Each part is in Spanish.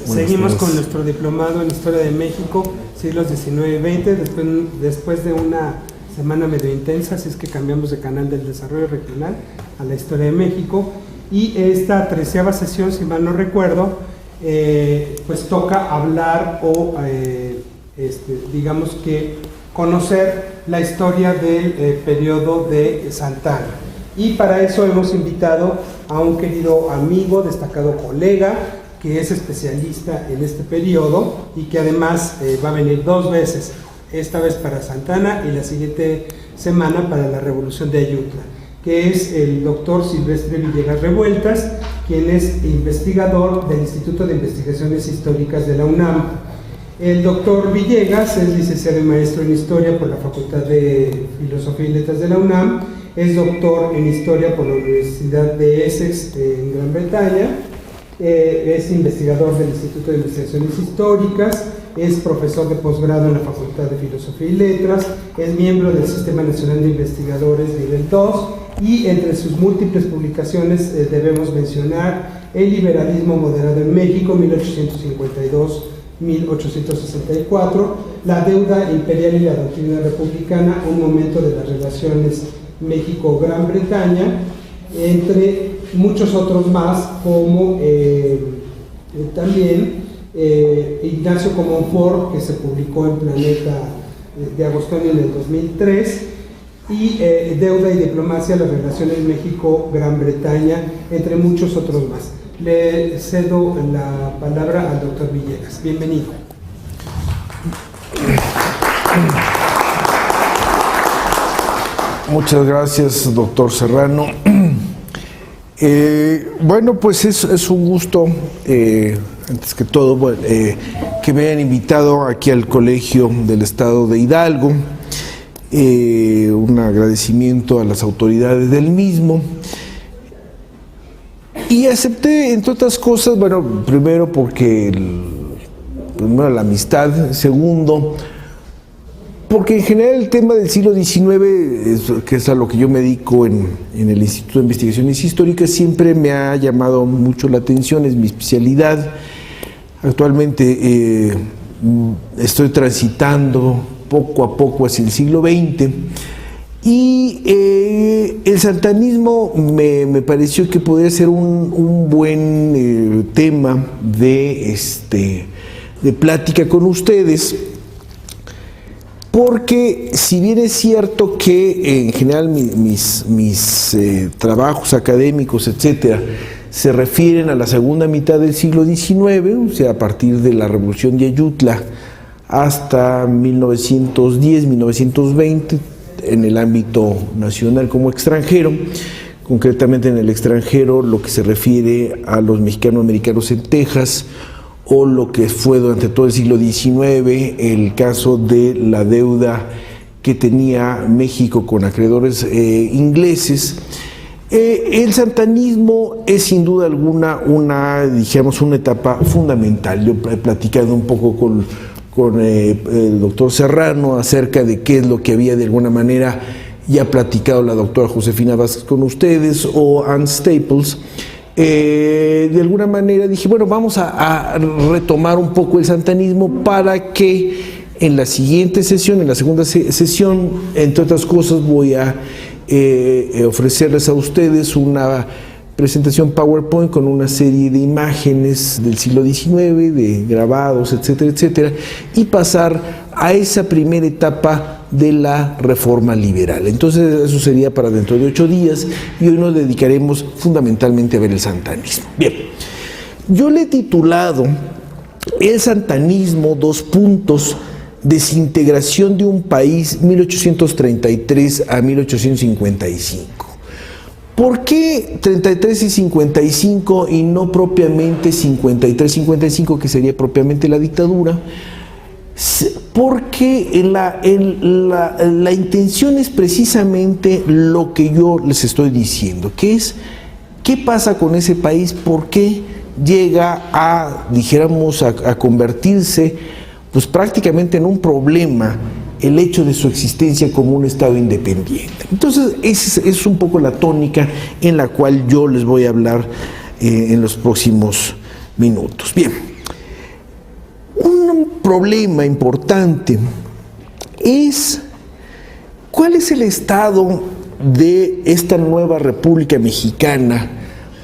Seguimos con nuestro diplomado en Historia de México, siglos XIX y XX, después de una semana medio intensa, así es que cambiamos de canal del desarrollo regional a la Historia de México, y esta 13ª sesión, si mal no recuerdo, pues toca hablar o digamos que conocer la historia del periodo de Santa Anna. Y para eso hemos invitado a un querido amigo, destacado colega, que es especialista en este periodo y que además va a venir 2 veces, esta vez para Santa Anna y la siguiente semana para la Revolución de Ayutla, que es el doctor Silvestre Villegas Revueltas, quien es investigador del Instituto de Investigaciones Históricas de la UNAM. El doctor Villegas es licenciado y maestro en Historia por la Facultad de Filosofía y Letras de la UNAM, es doctor en Historia por la Universidad de Essex en Gran Bretaña, es investigador del Instituto de Investigaciones Históricas, es profesor de posgrado en la Facultad de Filosofía y Letras, es miembro del Sistema Nacional de Investigadores nivel 2 y entre sus múltiples publicaciones debemos mencionar El liberalismo moderado en México, 1852-1864, La deuda imperial y la doctrina republicana, un momento de las relaciones México-Gran Bretaña, entre muchos otros más, como también Ignacio Comonfort, que se publicó en Planeta de Agostini en el 2003, y Deuda y diplomacia, las relaciones México-Gran Bretaña, entre muchos otros más. Le cedo la palabra al doctor Villegas. Bienvenido. Muchas gracias, doctor Serrano. Bueno, pues es un gusto, antes que todo, que me hayan invitado aquí al Colegio del Estado de Hidalgo. Un agradecimiento a las autoridades del mismo. Y acepté, entre otras cosas, bueno, primero porque primero la amistad, segundo, porque en general el tema del siglo XIX, que es a lo que yo me dedico en el Instituto de Investigaciones Históricas, siempre me ha llamado mucho la atención, es mi especialidad. Actualmente estoy transitando poco a poco hacia el siglo XX y el santanismo me pareció que podría ser un buen tema de plática con ustedes. Porque si bien es cierto que en general mis trabajos académicos, etcétera, se refieren a la segunda mitad del siglo XIX, o sea, a partir de la Revolución de Ayutla hasta 1910, 1920, en el ámbito nacional como extranjero, concretamente en el extranjero lo que se refiere a los mexicanos-americanos en Texas, o lo que fue durante todo el siglo XIX el caso de la deuda que tenía México con acreedores ingleses. El santanismo es sin duda alguna una etapa fundamental. Yo he platicado un poco con el doctor Serrano acerca de qué es lo que había de alguna manera ya platicado la doctora Josefina Vázquez con ustedes o Ann Staples. De alguna manera dije, bueno, vamos a retomar un poco el santanismo para que en la siguiente sesión, en la segunda sesión, entre otras cosas, voy a ofrecerles a ustedes una presentación PowerPoint con una serie de imágenes del siglo XIX, de grabados, etcétera, etcétera, y pasar a esa primera etapa de la reforma liberal. Entonces eso sería para dentro de 8 días y hoy nos dedicaremos fundamentalmente a ver el santanismo. Bien, yo le he titulado El santanismo, desintegración de un país 1833 a 1855. ¿Por qué 33 y 55 y no propiamente 53-55, que sería propiamente la dictadura? Porque la intención es precisamente lo que yo les estoy diciendo, que es qué pasa con ese país, por qué llega a, dijéramos, a convertirse pues prácticamente en un problema el hecho de su existencia como un Estado independiente. Entonces esa es un poco la tónica en la cual yo les voy a hablar en los próximos minutos. Bien. problema importante es cuál es el estado de esta nueva República Mexicana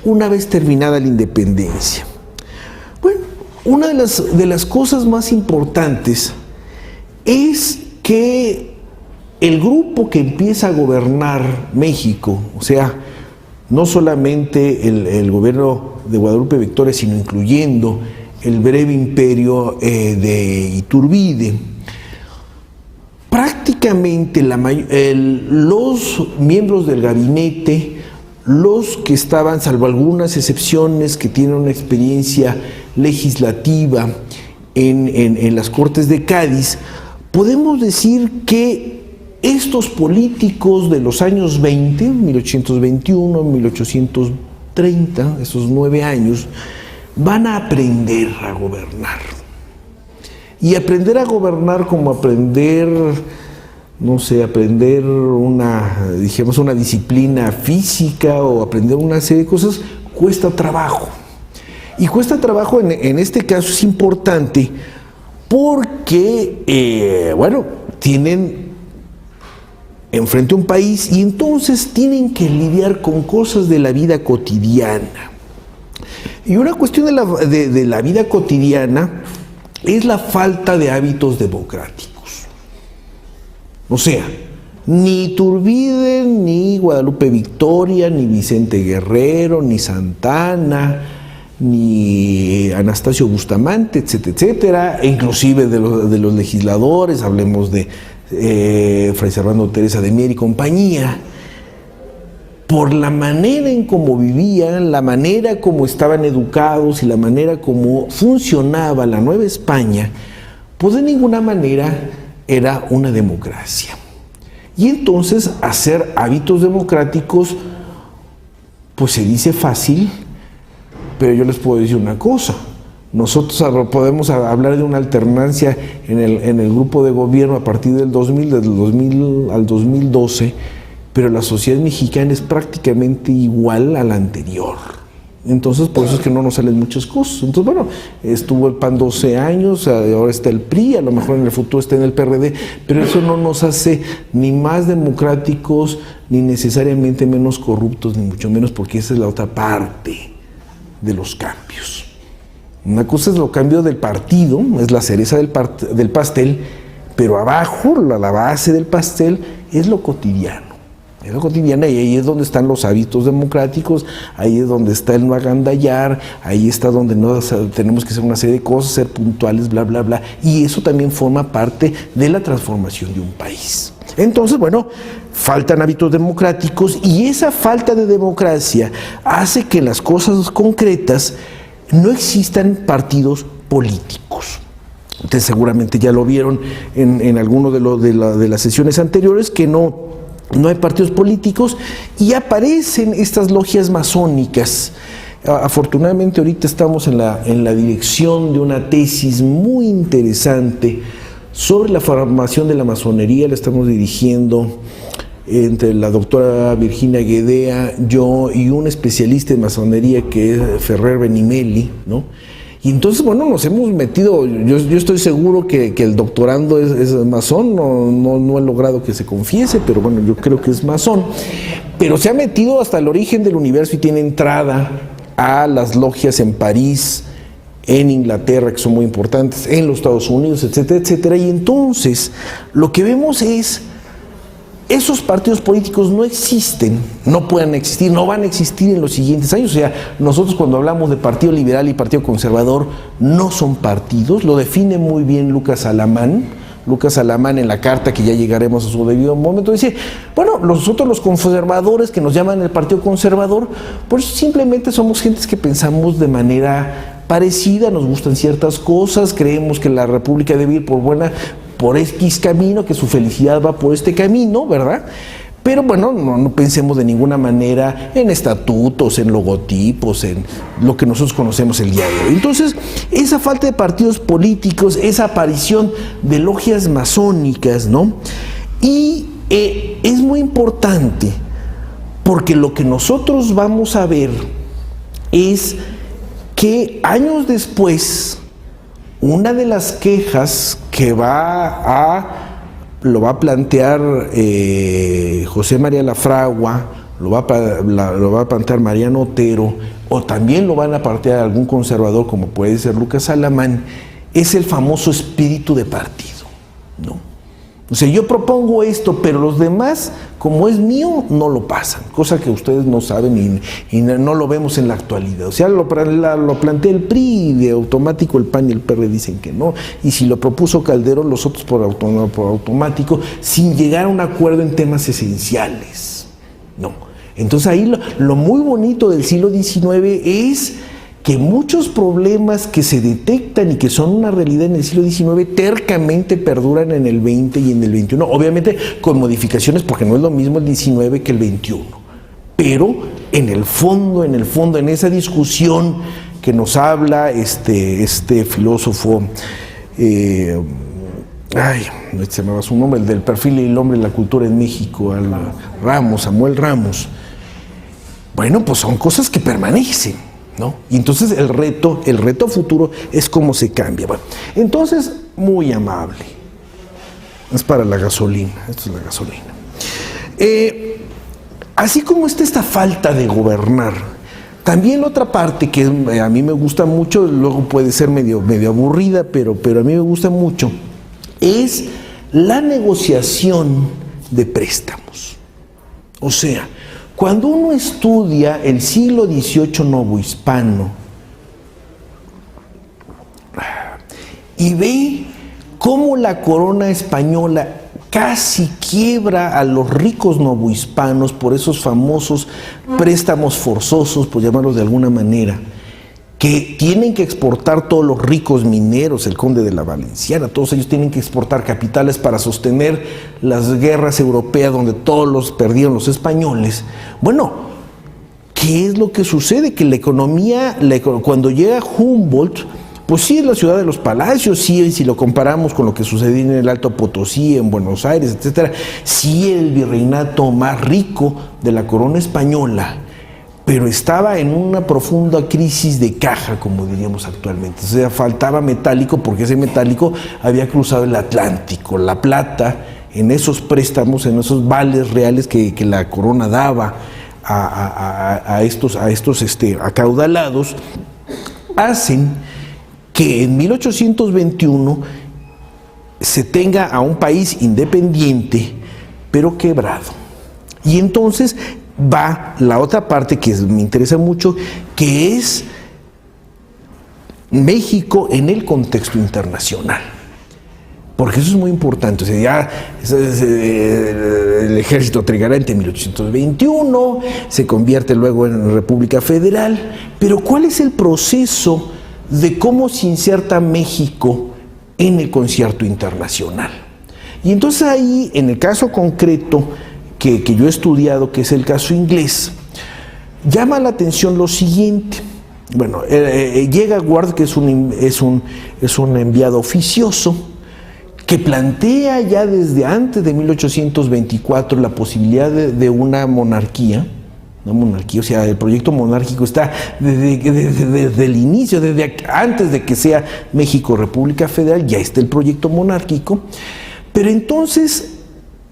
una vez terminada la independencia. Bueno, una de las cosas más importantes es que el grupo que empieza a gobernar México, o sea, no solamente el gobierno de Guadalupe Victoria, sino incluyendo el breve imperio de Iturbide, prácticamente los miembros del gabinete, los que estaban, salvo algunas excepciones que tienen una experiencia legislativa en las Cortes de Cádiz, podemos decir que estos políticos de los años 20, 1821, 1830, esos 9 años, van a aprender a gobernar. Y aprender a gobernar como aprender, no sé, aprender una disciplina física o aprender una serie de cosas, cuesta trabajo. Y cuesta trabajo, en este caso es importante porque, tienen enfrente a un país y entonces tienen que lidiar con cosas de la vida cotidiana. Y una cuestión de la vida cotidiana es la falta de hábitos democráticos. O sea, ni Iturbide, ni Guadalupe Victoria, ni Vicente Guerrero, ni Santana, ni Anastasio Bustamante, etcétera, etcétera, e inclusive de los legisladores, hablemos de Fray Servando Teresa de Mier y compañía, por la manera en cómo vivían, la manera como estaban educados y la manera como funcionaba la Nueva España, pues de ninguna manera era una democracia. Y entonces hacer hábitos democráticos, pues se dice fácil, pero yo les puedo decir una cosa. Nosotros podemos hablar de una alternancia en el grupo de gobierno a partir del 2000, desde el 2000 al 2012, pero la sociedad mexicana es prácticamente igual a la anterior. Entonces, por eso es que no nos salen muchas cosas. Entonces, bueno, estuvo el PAN 12 años, ahora está el PRI, a lo mejor en el futuro está en el PRD, pero eso no nos hace ni más democráticos, ni necesariamente menos corruptos, ni mucho menos, porque esa es la otra parte de los cambios. Una cosa es los cambios del partido, es la cereza del pastel, pero abajo, la base del pastel, es lo cotidiano. Es lo cotidiano, y ahí es donde están los hábitos democráticos, ahí es donde está el no agandallar, ahí está donde no tenemos que hacer una serie de cosas, ser puntuales, bla, bla, bla, y eso también forma parte de la transformación de un país. Entonces, bueno, faltan hábitos democráticos, y esa falta de democracia hace que las cosas concretas no existan partidos políticos. Ustedes seguramente ya lo vieron en alguno de las sesiones anteriores, que no hay partidos políticos y aparecen estas logias masónicas. Afortunadamente ahorita estamos en la dirección de una tesis muy interesante sobre la formación de la masonería. La estamos dirigiendo entre la doctora Virginia Guedea, yo y un especialista en masonería que es Ferrer Benimeli, ¿no? Y entonces, bueno, nos hemos metido, yo estoy seguro que el doctorando es masón, no he logrado que se confiese, pero bueno, yo creo que es masón, pero se ha metido hasta el origen del universo y tiene entrada a las logias en París, en Inglaterra, que son muy importantes, en los Estados Unidos, etcétera, etcétera, y entonces lo que vemos es esos partidos políticos no existen, no pueden existir, no van a existir en los siguientes años. O sea, nosotros cuando hablamos de Partido Liberal y Partido Conservador, no son partidos, lo define muy bien Lucas Alamán. Lucas Alamán, en la carta, que ya llegaremos a su debido momento, dice, bueno, nosotros los conservadores, que nos llaman el Partido Conservador, pues simplemente somos gentes que pensamos de manera parecida, nos gustan ciertas cosas, creemos que la República debe ir por X camino, que su felicidad va por este camino, ¿verdad? Pero bueno, no pensemos de ninguna manera en estatutos, en logotipos, en lo que nosotros conocemos el día de hoy. Entonces, esa falta de partidos políticos, esa aparición de logias masónicas, ¿no? Y es muy importante, porque lo que nosotros vamos a ver es que años después, una de las quejas que lo va a plantear José María Lafragua, lo va a plantear Mariano Otero, o también lo van a plantear algún conservador como puede ser Lucas Alamán, es el famoso espíritu de partido, ¿no? O sea, yo propongo esto, pero los demás, como es mío, no lo pasan, cosa que ustedes no saben y no lo vemos en la actualidad. O sea, lo plantea el PRI y de automático el PAN y el PRD dicen que no, y si lo propuso Calderón, los otros por automático, sin llegar a un acuerdo en temas esenciales, no. Entonces ahí lo muy bonito del siglo XIX es que muchos problemas que se detectan y que son una realidad en el siglo XIX tercamente perduran en el XX y en el XXI, obviamente con modificaciones porque no es lo mismo el XIX que el XXI, pero en el fondo, en esa discusión que nos habla este filósofo, se me va su nombre, el del perfil del hombre y la cultura en México, Samuel Ramos. Bueno, pues son cosas que permanecen, ¿no? Y entonces el reto futuro es cómo se cambia. Bueno, entonces, muy amable. Es para la gasolina, esto es la gasolina. Así como está esta falta de gobernar, también la otra parte que a mí me gusta mucho, luego puede ser medio aburrida, pero a mí me gusta mucho, es la negociación de préstamos. O sea, cuando uno estudia el siglo XVIII novohispano y ve cómo la corona española casi quiebra a los ricos novohispanos por esos famosos préstamos forzosos, por llamarlos de alguna manera, que tienen que exportar todos los ricos mineros, el conde de la Valenciana, todos ellos tienen que exportar capitales para sostener las guerras europeas donde todos los perdieron los españoles. Bueno, ¿qué es lo que sucede? Que la economía, cuando llega Humboldt, pues sí es la ciudad de los palacios, sí, si lo comparamos con lo que sucedía en el Alto Potosí, en Buenos Aires, etcétera, sí el virreinato más rico de la corona española, pero estaba en una profunda crisis de caja, como diríamos actualmente. O sea, faltaba metálico porque ese metálico había cruzado el Atlántico. La plata, en esos préstamos, en esos vales reales que la corona daba a estos acaudalados, hacen que en 1821 se tenga a un país independiente, pero quebrado. Y entonces va la otra parte que me interesa mucho, que es México en el contexto internacional. Porque eso es muy importante. O sea, ya el ejército trigarante en 1821, se convierte luego en República Federal, pero ¿cuál es el proceso de cómo se inserta México en el concierto internacional? Y entonces ahí, en el caso concreto que yo he estudiado, que es el caso inglés, llama la atención lo siguiente. Bueno, llega Ward, que es un enviado oficioso, que plantea ya desde antes de 1824 la posibilidad de una monarquía, o sea, el proyecto monárquico está desde el inicio, desde antes de que sea México República Federal, ya está el proyecto monárquico, pero entonces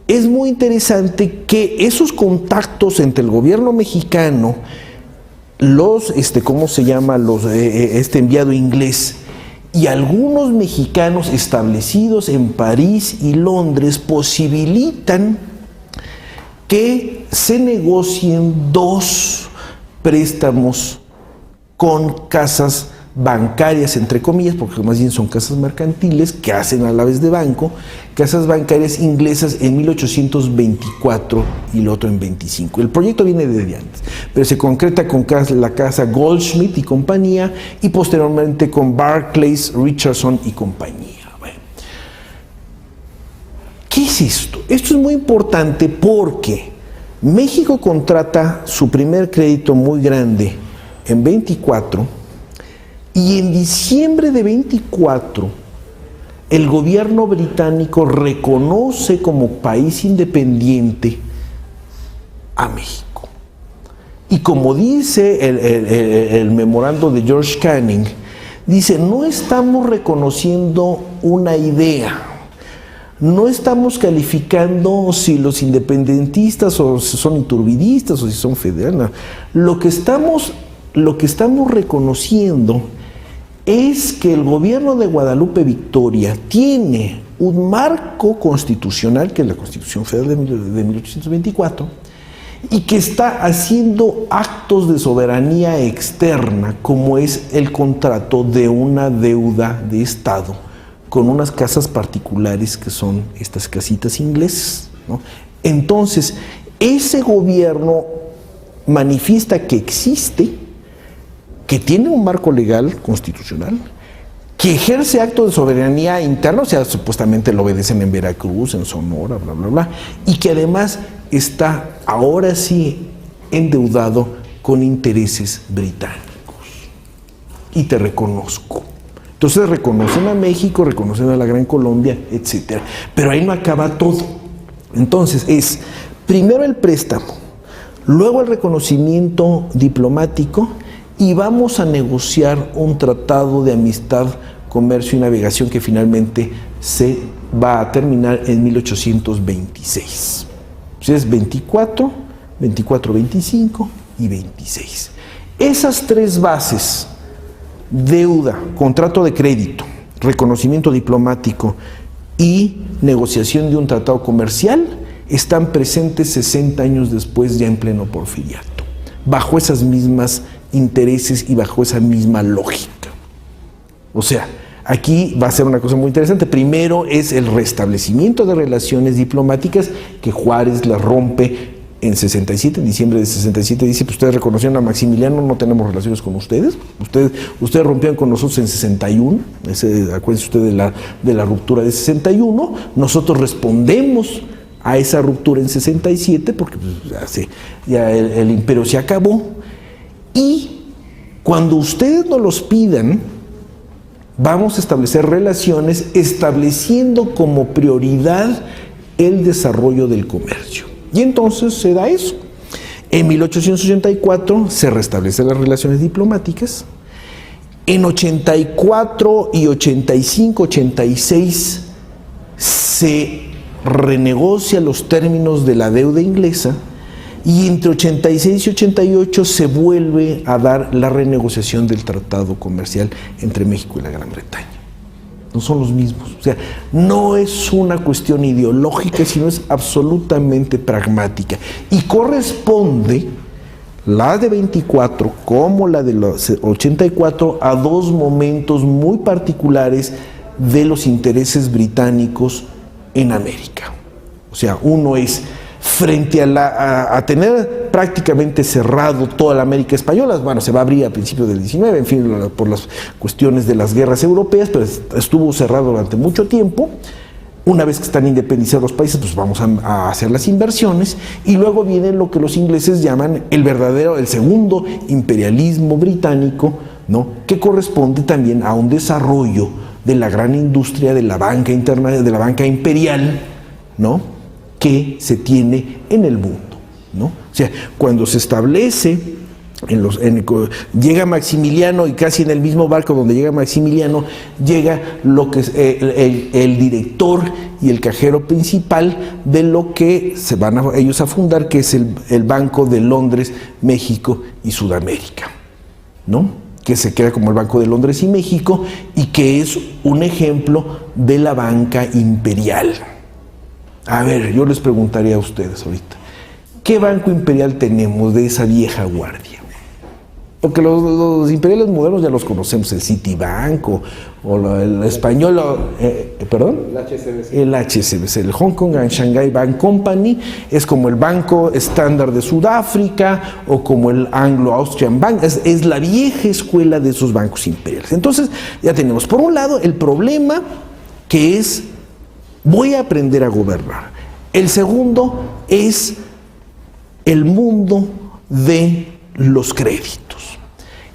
es muy interesante que esos contactos entre el gobierno mexicano, este enviado inglés y algunos mexicanos establecidos en París y Londres posibilitan que se negocien 2 préstamos con casas bancarias, entre comillas, porque más bien son casas mercantiles que hacen a la vez de banco, casas bancarias inglesas en 1824 y el otro en 25. El proyecto viene desde antes, pero se concreta con la casa Goldschmidt y compañía, y posteriormente con Barclays, Richardson y compañía. Bueno, ¿qué es esto? Esto es muy importante porque México contrata su primer crédito muy grande en 24, y en diciembre de 24 el gobierno británico reconoce como país independiente a México. Y como dice el memorando de George Canning, dice, no estamos reconociendo una idea, no estamos calificando si los independentistas o si son iturbidistas o si son federales. Lo que estamos reconociendo es que el gobierno de Guadalupe Victoria tiene un marco constitucional, que es la Constitución Federal de 1824, y que está haciendo actos de soberanía externa, como es el contrato de una deuda de Estado con unas casas particulares que son estas casitas inglesas, ¿no? Entonces, ese gobierno manifiesta que existe, que tiene un marco legal constitucional, que ejerce actos de soberanía interna, o sea, supuestamente lo obedecen en Veracruz, en Sonora, bla, bla, bla, y que además está ahora sí endeudado con intereses británicos. Y te reconozco. Entonces reconocen a México, reconocen a la Gran Colombia, etc. Pero ahí no acaba todo. Entonces es primero el préstamo, luego el reconocimiento diplomático, y vamos a negociar un tratado de amistad, comercio y navegación que finalmente se va a terminar en 1826. Entonces 24, 25 y 26. Esas tres bases, deuda, contrato de crédito, reconocimiento diplomático y negociación de un tratado comercial, están presentes 60 años después, ya en pleno porfiriato, bajo esas mismas intereses y bajo esa misma lógica. O sea, aquí va a ser una cosa muy interesante. Primero es el restablecimiento de relaciones diplomáticas, que Juárez las rompe en 67, en diciembre de 67, dice, pues ustedes reconocieron a Maximiliano, no tenemos relaciones con ustedes, ustedes rompieron con nosotros en 61, acuérdense usted de la ruptura de 61, nosotros respondemos a esa ruptura en 67, porque pues, ya el imperio se acabó, y cuando ustedes nos los pidan, vamos a establecer relaciones estableciendo como prioridad el desarrollo del comercio. Y entonces se da eso. En 1884 se restablecen las relaciones diplomáticas. En 84 y 85, 86 se renegocia los términos de la deuda inglesa, y entre 86 y 88 se vuelve a dar la renegociación del tratado comercial entre México y la Gran Bretaña. No son los mismos. O sea, no es una cuestión ideológica, sino es absolutamente pragmática. Y corresponde la de 24 como la de los 84 a dos momentos muy particulares de los intereses británicos en América. O sea, uno es frente a tener prácticamente cerrado toda la América española. Bueno, se va a abrir a principios del 19, en fin, por las cuestiones de las guerras europeas, pero estuvo cerrado durante mucho tiempo. Una vez que están independizados los países, pues vamos a hacer las inversiones, y luego viene lo que los ingleses llaman el segundo imperialismo británico, ¿no?, que corresponde también a un desarrollo de la gran industria de la banca interna, de la banca imperial, ¿no?, que se tiene en el mundo, ¿no? O sea, cuando se establece, llega Maximiliano, y casi en el mismo barco donde llega Maximiliano, llega lo que es el director y el cajero principal de lo que se van ellos a fundar, que es el Banco de Londres, México y Sudamérica, ¿no?, que se queda como el Banco de Londres y México, y que es un ejemplo de la banca imperial. A ver, yo les preguntaría a ustedes ahorita, ¿qué banco imperial tenemos de esa vieja guardia? Porque los imperiales modernos ya los conocemos, el Citibank o el español, ¿perdón? El HSBC, el Hong Kong and Shanghai Bank Company, es como el Banco Estándar de Sudáfrica o como el Anglo-Austrian Bank, es la vieja escuela de esos bancos imperiales. Entonces, ya tenemos por un lado el problema que es: voy a aprender a gobernar. El segundo es el mundo de los créditos.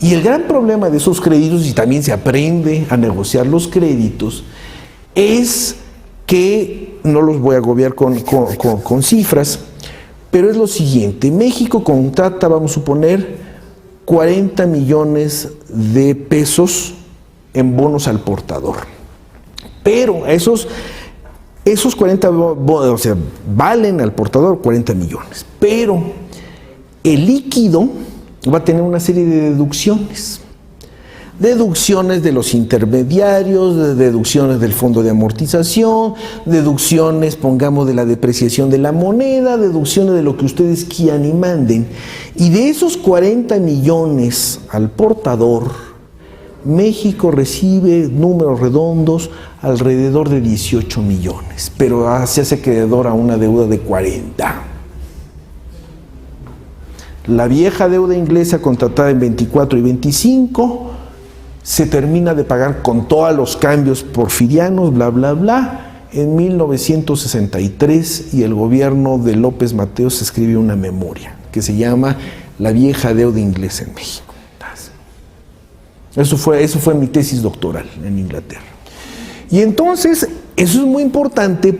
Y el gran problema de esos créditos, y también se aprende a negociar los créditos, es que, no los voy a agobiar con cifras, pero es lo siguiente: México contrata, vamos a suponer, 40 millones de pesos en bonos al portador. Pero esos 40 bonos, o sea, valen al portador 40 millones. Pero el líquido va a tener una serie de deducciones. Deducciones de los intermediarios, deducciones del fondo de amortización, deducciones, pongamos, de la depreciación de la moneda, deducciones de lo que ustedes quieran y manden. Y de esos 40 millones al portador, México recibe, números redondos, alrededor de 18 millones, pero se hace acreedor a una deuda de 40. La vieja deuda inglesa contratada en 24 y 25 se termina de pagar con todos los cambios porfirianos, bla, bla, bla, en 1963, y el gobierno de López Mateos escribe una memoria que se llama La vieja deuda inglesa en México. Eso fue mi tesis doctoral en Inglaterra. Y entonces, eso es muy importante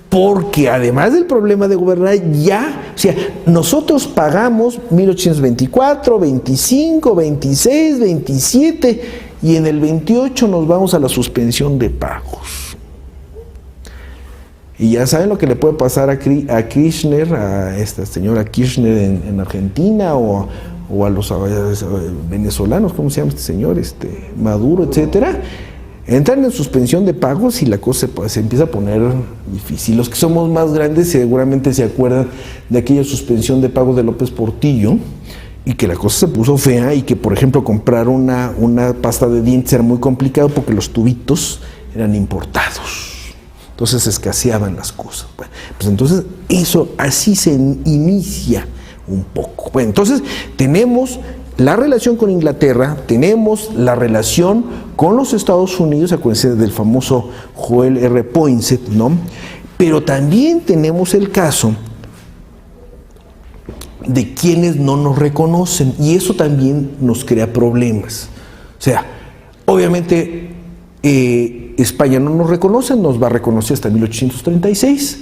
porque además del problema de gobernar, o sea, nosotros pagamos 1824, 25, 26, 27 y en el 28 nos vamos a la suspensión de pagos. Y ya saben lo que le puede pasar a Kirchner, a esta señora Kirchner en Argentina, o a los venezolanos, ¿cómo se llama este señor? Maduro, etcétera. Entran en suspensión de pagos y la cosa se empieza a poner difícil. Los que somos más grandes seguramente se acuerdan de aquella suspensión de pagos de López Portillo, y que la cosa se puso fea, y que, por ejemplo, comprar una pasta de dientes era muy complicado porque los tubitos eran importados. Entonces escaseaban las cosas. Bueno, pues entonces eso así se inicia un poco. Bueno, entonces tenemos la relación con Inglaterra, tenemos la relación con los Estados Unidos, acuérdense del famoso Joel R. Poinsett, ¿no? Pero también tenemos el caso de quienes no nos reconocen, y eso también nos crea problemas. O sea, obviamente España no nos reconoce, nos va a reconocer hasta 1836.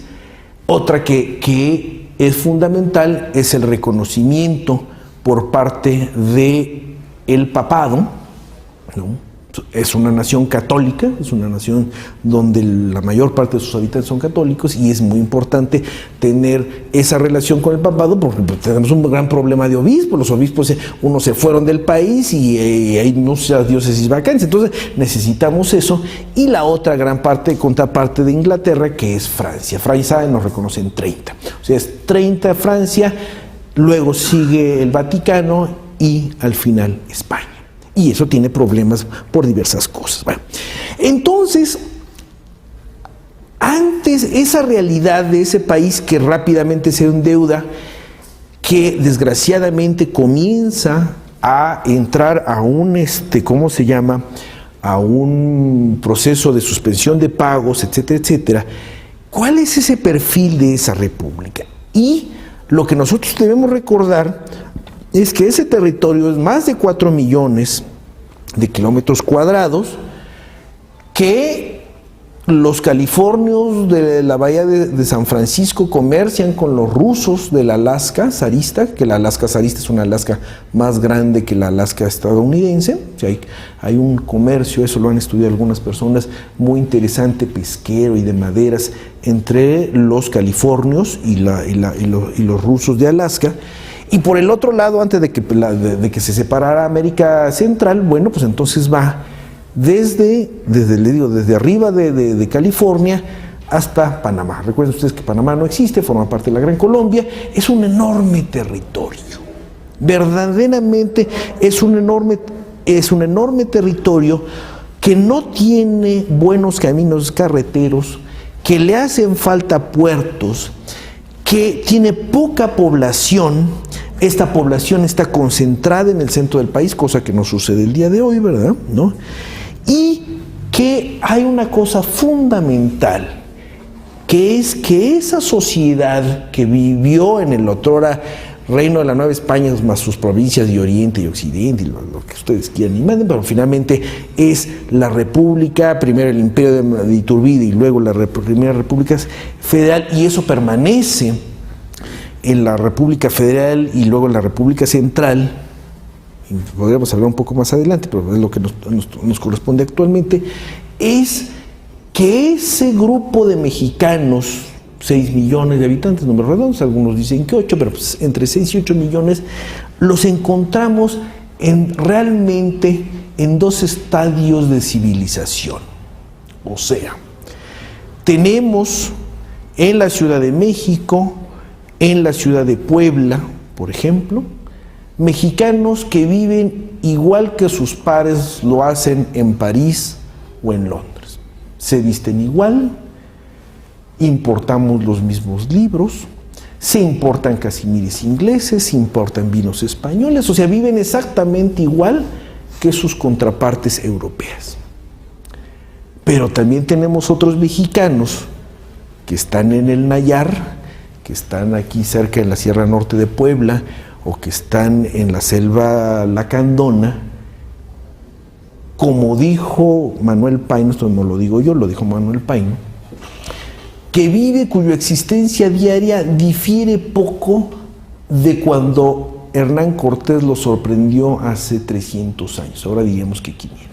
Otra que es fundamental es el reconocimiento por parte del papado, ¿no? Es una nación católica, es una nación donde la mayor parte de sus habitantes son católicos, y es muy importante tener esa relación con el papado porque tenemos un gran problema de obispos. Los obispos, unos se fueron del país y hay muchas diócesis vacantes, entonces necesitamos eso. Y la otra gran contraparte de Inglaterra, que es Francia. Francia nos reconoce en 30, o sea, es 30 Francia, luego sigue el Vaticano y al final España. Y eso tiene problemas por diversas cosas. Bueno, entonces, antes esa realidad de ese país que rápidamente se endeuda, que desgraciadamente comienza a entrar a un, a un proceso de suspensión de pagos, etcétera, etcétera. ¿Cuál es ese perfil de esa república? Y lo que nosotros debemos recordar es que ese territorio es más de 4 millones de kilómetros cuadrados, que los californios de la bahía de San Francisco comercian con los rusos del Alaska zarista, que la Alaska zarista es una Alaska más grande que la Alaska estadounidense. O sea, hay un comercio, eso lo han estudiado algunas personas, muy interesante, pesquero y de maderas, entre los californios y los rusos de Alaska. Y por el otro lado, antes de que se separara América Central, bueno, pues entonces va desde arriba de California hasta Panamá. Recuerden ustedes que Panamá no existe, forma parte de la Gran Colombia. Es un enorme territorio. Verdaderamente es un enorme territorio que no tiene buenos caminos carreteros, que le hacen falta puertos, que tiene poca población. Esta población está concentrada en el centro del país, cosa que no sucede el día de hoy, ¿verdad? ¿No? Y que hay una cosa fundamental, que es que esa sociedad que vivió en el otrora Reino de la Nueva España, más sus provincias de Oriente y Occidente, y lo que ustedes quieran y manden, pero finalmente es la República, primero el Imperio de Iturbide y luego la Primera República Federal, y eso permanece en la República Federal y luego en la República Central, y podríamos hablar un poco más adelante, pero es lo que nos corresponde actualmente, es que ese grupo de mexicanos, 6 millones de habitantes, números redondos, algunos dicen que 8, pero pues entre 6 y 8 millones, los encontramos realmente en dos estadios de civilización. O sea, tenemos en la Ciudad de México, en la ciudad de Puebla, por ejemplo, mexicanos que viven igual que sus pares lo hacen en París o en Londres. Se visten igual, importamos los mismos libros, se importan casimires ingleses, se importan vinos españoles, o sea, viven exactamente igual que sus contrapartes europeas. Pero también tenemos otros mexicanos que están en el Nayar, que están aquí cerca en la Sierra Norte de Puebla, o que están en la selva lacandona, como dijo Manuel Paino, esto no lo digo yo, lo dijo Manuel Paino, que vive, cuya existencia diaria difiere poco de cuando Hernán Cortés lo sorprendió hace 300 años, ahora diríamos que 500.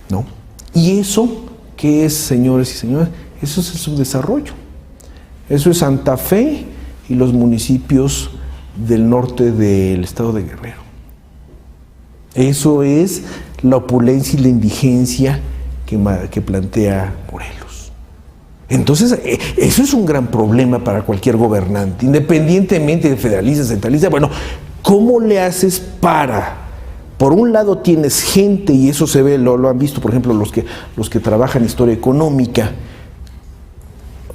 ¿No? Y eso, ¿qué es, señores y señoras? Eso es el subdesarrollo. Eso es Santa Fe y los municipios del norte del estado de Guerrero. Eso es la opulencia y la indigencia que plantea Morelos. Entonces, eso es un gran problema para cualquier gobernante, independientemente de federalista, centralista. Bueno, ¿cómo le haces para, por un lado tienes gente, y eso se ve, lo han visto, por ejemplo, los que trabajan historia económica?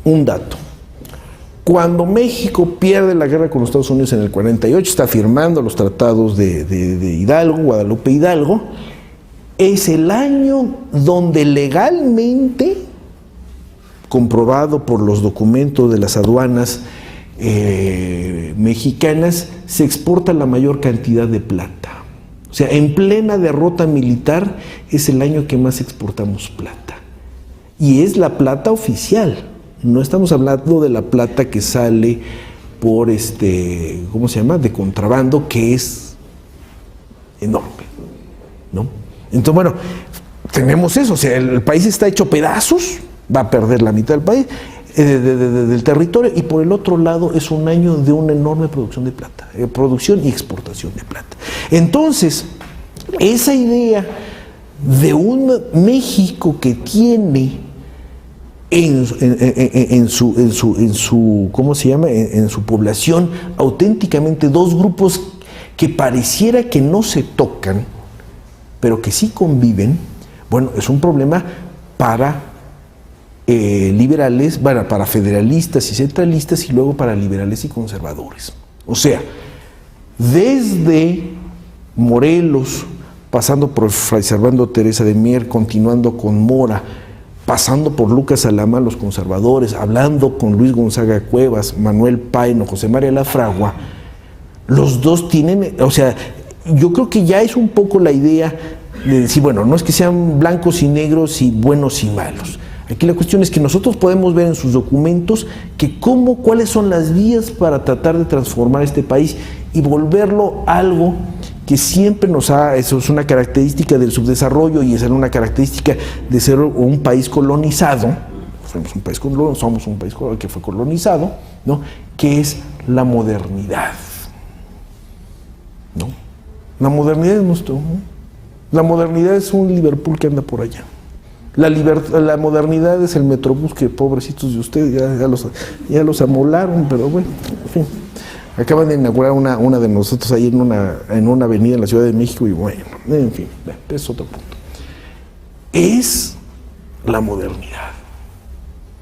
Un dato. Cuando México pierde la guerra con los Estados Unidos en el 48, está firmando los tratados de Hidalgo, Guadalupe Hidalgo, es el año donde legalmente, comprobado por los documentos de las aduanas mexicanas, se exporta la mayor cantidad de plata. O sea, en plena derrota militar es el año que más exportamos plata. Y es la plata oficial. No estamos hablando de la plata que sale por ¿cómo se llama? De contrabando, que es enorme, ¿no? Entonces, bueno, tenemos eso, o sea, el país está hecho pedazos, va a perder la mitad del país, del territorio, y por el otro lado es un año de una enorme producción de plata, producción y exportación de plata. Entonces, esa idea de un México que tiene en su ¿cómo se llama? En su población auténticamente dos grupos que pareciera que no se tocan, pero que sí conviven, bueno, es un problema para liberales, bueno, para federalistas y centralistas, y luego para liberales y conservadores. O sea, desde Morelos, pasando por Fray Servando Teresa de Mier, continuando con Mora, pasando por Lucas Alamán, los conservadores, hablando con Luis Gonzaga Cuevas, Manuel Paino, José María Lafragua, los dos tienen, o sea, yo creo que ya es un poco la idea de decir, bueno, no es que sean blancos y negros y buenos y malos. Aquí la cuestión es que nosotros podemos ver en sus documentos que cuáles son las vías para tratar de transformar este país y volverlo algo que siempre eso es una característica del subdesarrollo y es una característica de ser un país colonizado. Somos un país que fue colonizado, ¿no? Que es la modernidad, ¿no? La modernidad es la modernidad es un Liverpool que anda por allá. La modernidad es el Metrobús que, pobrecitos de ustedes, ya los amolaron, pero bueno, en fin. Acaban de inaugurar una de nosotros ahí en una avenida en la Ciudad de México, y bueno, en fin, es otro punto. Es la modernidad.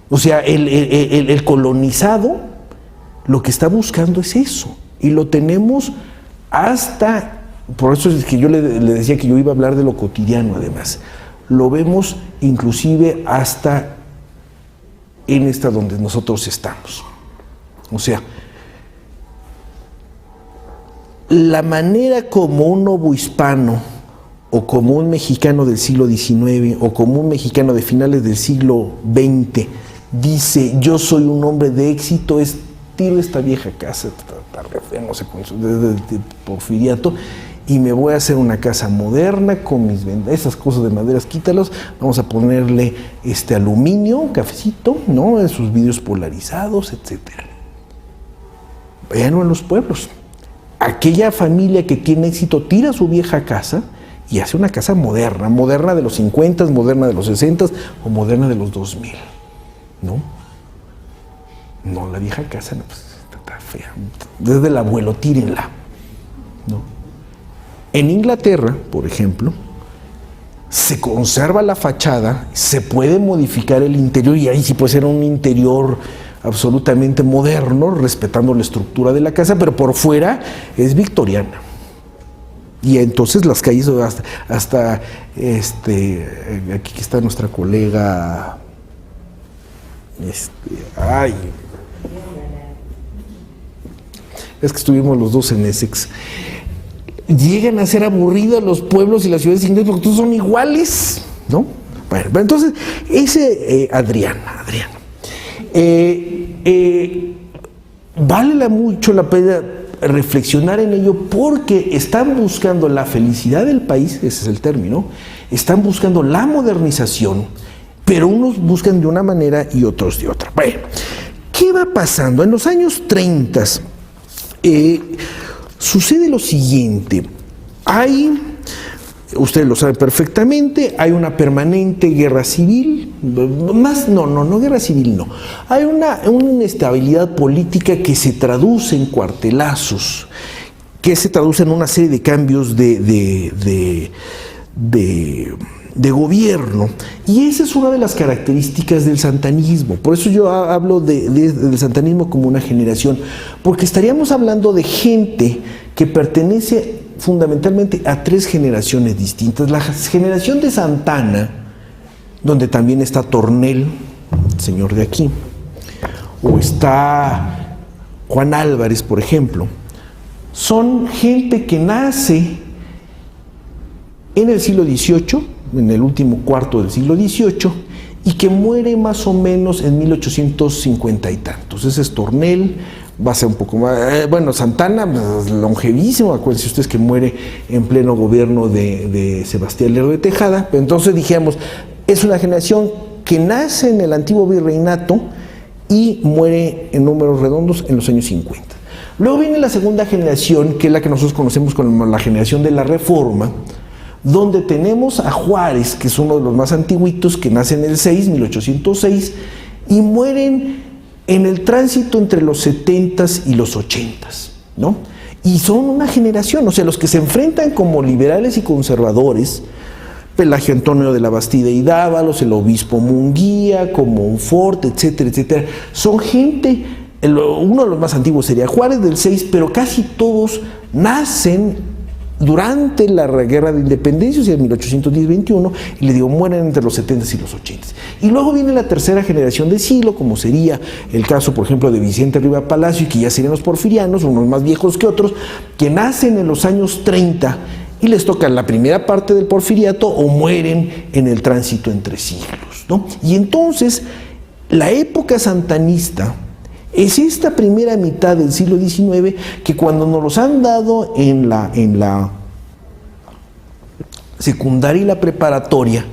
O sea, el colonizado lo que está buscando es eso, y lo tenemos hasta, por eso es que yo le decía que yo iba a hablar de lo cotidiano además, lo vemos inclusive hasta en esta donde nosotros estamos. O sea, la manera como un novohispano o como un mexicano del siglo XIX o como un mexicano de finales del siglo XX dice yo soy un hombre de éxito es tiro esta vieja casa, está re fea, no sé, de porfiriato, y me voy a hacer una casa moderna con esas cosas de maderas, quítalos, vamos a ponerle aluminio, cafecito, ¿no? Sus vidrios polarizados, etcétera. Véanlo en los pueblos. Aquella familia que tiene éxito tira su vieja casa y hace una casa moderna, moderna de los 50, moderna de los 60 o moderna de los 2000, ¿no? No, la vieja casa, no, pues, está fea. Desde el abuelo, tírenla, ¿no? En Inglaterra, por ejemplo, se conserva la fachada, se puede modificar el interior y ahí sí puede ser un interior absolutamente moderno, respetando la estructura de la casa, pero por fuera es victoriana. Y entonces las calles hasta aquí que está nuestra colega, es que estuvimos los dos en Essex. Llegan a ser aburridos los pueblos y las ciudades inglesas porque todos son iguales, ¿no? Bueno, entonces, ese Adrián, vale mucho la pena reflexionar en ello porque están buscando la felicidad del país, ese es el término, están buscando la modernización, pero unos buscan de una manera y otros de otra. Bueno, ¿qué va pasando? En los años 30 sucede lo siguiente, usted lo sabe perfectamente, hay una permanente guerra civil, no guerra civil no, hay una inestabilidad política que se traduce en cuartelazos, que se traduce en una serie de cambios de gobierno, y esa es una de las características del santanismo. Por eso yo hablo del santanismo como una generación, porque estaríamos hablando de gente que pertenece fundamentalmente a tres generaciones distintas. La generación de Santana, donde también está Tornel, el señor de aquí, o está Juan Álvarez, por ejemplo, son gente que nace en el siglo XVIII, en el último cuarto del siglo XVIII, y que muere más o menos en 1850 y tantos. Ese es Tornel, va a ser un poco más, Santana, pues, longevísimo, acuérdense ustedes que muere en pleno gobierno de Sebastián Lerdo de Tejada. Entonces dijimos, es una generación que nace en el antiguo virreinato y muere en números redondos en los años 50. Luego viene la segunda generación, que es la que nosotros conocemos como la generación de la Reforma, donde tenemos a Juárez, que es uno de los más antiguitos, que nace en el 1806, y mueren en el tránsito entre los 70s y los 80s, ¿no? Y son una generación, o sea, los que se enfrentan como liberales y conservadores, Pelagio Antonio de la Bastida y Dávalos, el obispo Munguía, como Monfort, etcétera, etcétera, son gente, uno de los más antiguos sería Juárez del 6, pero casi todos nacen durante la guerra de independencia, o sea, en 1810-21, y le digo, mueren entre los 70s y los 80s. Y luego viene la tercera generación de siglo, como sería el caso, por ejemplo, de Vicente Riva Palacio, y que ya serían los porfirianos, unos más viejos que otros, que nacen en los años 30 y les toca la primera parte del porfiriato o mueren en el tránsito entre siglos, ¿no? Y entonces, la época santanista es esta primera mitad del siglo XIX que cuando nos los han dado en la secundaria y la preparatoria,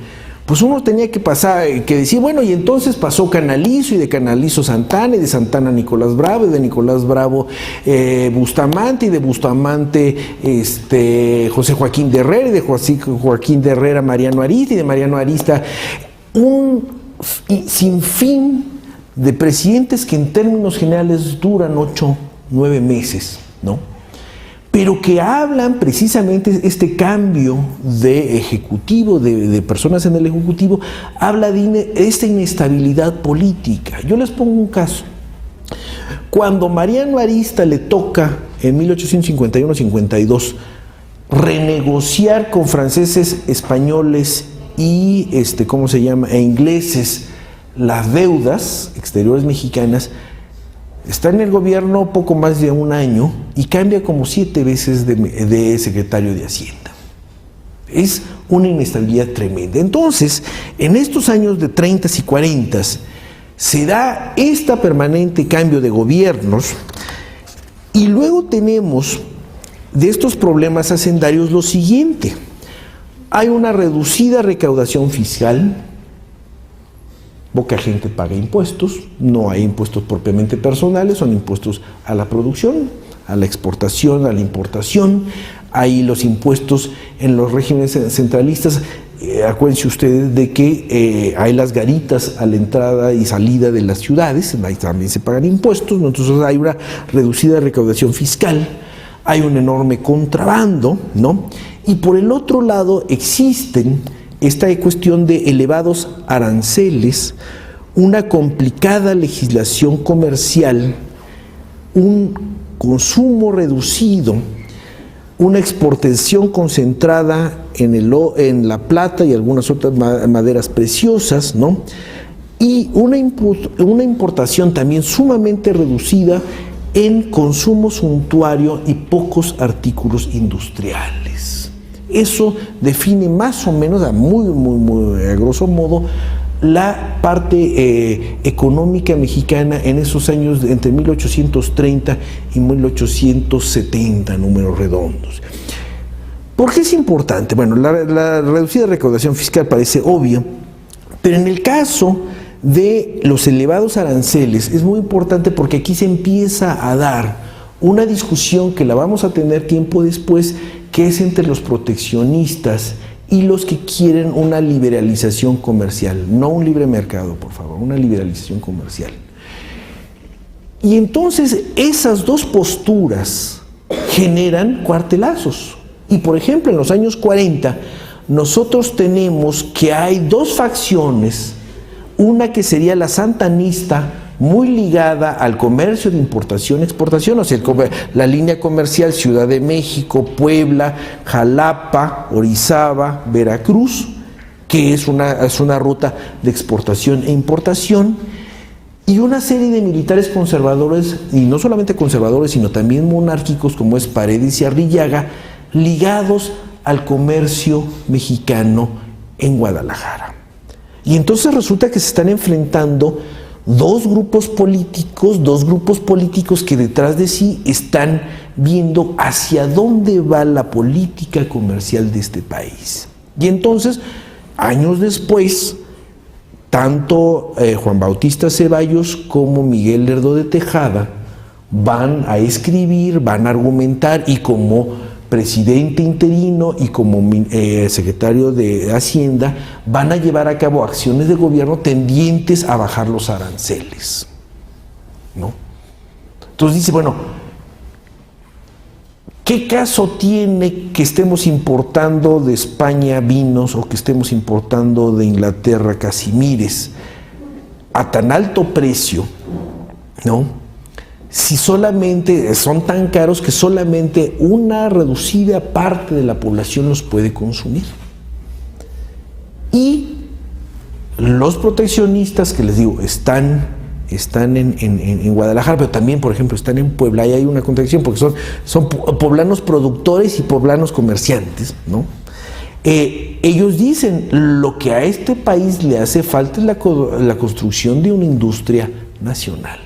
pues uno tenía que pasar, que decir, bueno, y entonces pasó Canalizo, y de Canalizo Santana, y de Santana Nicolás Bravo, y de Nicolás Bravo Bustamante, y de Bustamante José Joaquín de Herrera, y de José Joaquín de Herrera Mariano Arista, y de Mariano Arista un sinfín de presidentes que en términos generales duran 8, 9 meses, ¿no? Pero que hablan precisamente este cambio de ejecutivo, de personas en el ejecutivo, habla de esta inestabilidad política. Yo les pongo un caso. Cuando Mariano Arista le toca en 1851-52 renegociar con franceses, españoles y e ingleses las deudas exteriores mexicanas, está en el gobierno poco más de un año y cambia como 7 veces de secretario de Hacienda. Es una inestabilidad tremenda. Entonces, en estos años de 30s y 40s, Se da este permanente cambio de gobiernos y luego tenemos de estos problemas hacendarios lo siguiente. Hay una reducida recaudación fiscal, poca gente paga impuestos, no hay impuestos propiamente personales, son impuestos a la producción, a la exportación, a la importación, hay los impuestos en los regímenes centralistas. Acuérdense ustedes de que hay las garitas a la entrada y salida de las ciudades, ahí también se pagan impuestos, ¿no? Entonces hay una reducida recaudación fiscal, hay un enorme contrabando, ¿no? Y por el otro lado existen esta cuestión de elevados aranceles, una complicada legislación comercial, un consumo reducido, una exportación concentrada en la plata y algunas otras maderas preciosas, ¿no? Y una importación también sumamente reducida en consumo suntuario y pocos artículos industriales. Eso define más o menos, a grosso modo, la parte económica mexicana en esos años entre 1830 y 1870, números redondos. ¿Por qué es importante? Bueno, la reducida recaudación fiscal parece obvio, pero en el caso de los elevados aranceles es muy importante porque aquí se empieza a dar una discusión que la vamos a tener tiempo después, que es entre los proteccionistas y los que quieren una liberalización comercial, no un libre mercado, por favor, una liberalización comercial. Y entonces esas dos posturas generan cuartelazos. Y por ejemplo, en los años 40, nosotros tenemos que hay dos facciones, una que sería la santanista, muy ligada al comercio de importación-exportación, o sea, la línea comercial Ciudad de México, Puebla, Jalapa, Orizaba, Veracruz, que es una ruta de exportación e importación, y una serie de militares conservadores, y no solamente conservadores, sino también monárquicos, como es Paredes y Arrillaga, ligados al comercio mexicano en Guadalajara. Y entonces resulta que se están enfrentando dos grupos políticos que detrás de sí están viendo hacia dónde va la política comercial de este país. Y entonces, años después, tanto Juan Bautista Ceballos como Miguel Lerdo de Tejada van a escribir, van a argumentar, y como presidente interino y como secretario de Hacienda van a llevar a cabo acciones de gobierno tendientes a bajar los aranceles, ¿no? Entonces dice, bueno, ¿qué caso tiene que estemos importando de España vinos o que estemos importando de Inglaterra casimires a tan alto precio, ¿no? Si solamente son tan caros que solamente una reducida parte de la población los puede consumir. Y los proteccionistas, que les digo, están en Guadalajara, pero también, por ejemplo, están en Puebla, y hay una contradicción porque son poblanos productores y poblanos comerciantes, ¿no? Ellos dicen, lo que a este país le hace falta es la construcción de una industria nacional.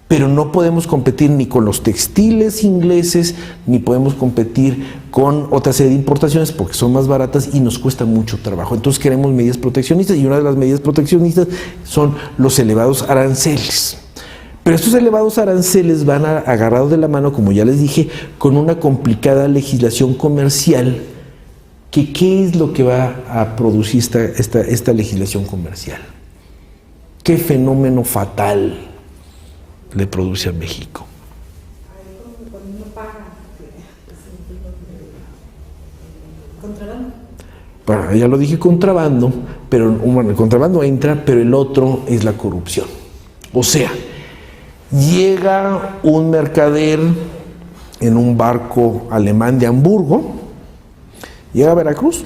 Pero no podemos competir ni con los textiles ingleses, ni podemos competir con otra serie de importaciones porque son más baratas y nos cuesta mucho trabajo. Entonces queremos medidas proteccionistas, y una de las medidas proteccionistas son los elevados aranceles. Pero estos elevados aranceles van agarrados de la mano, como ya les dije, con una complicada legislación comercial. ¿Qué es lo que va a producir esta legislación comercial? ¿Qué fenómeno fatal le produce a México? Contrabando. Bueno, ya lo dije, contrabando, pero bueno, el contrabando entra, pero el otro es la corrupción. O sea, llega un mercader en un barco alemán de Hamburgo, llega a Veracruz,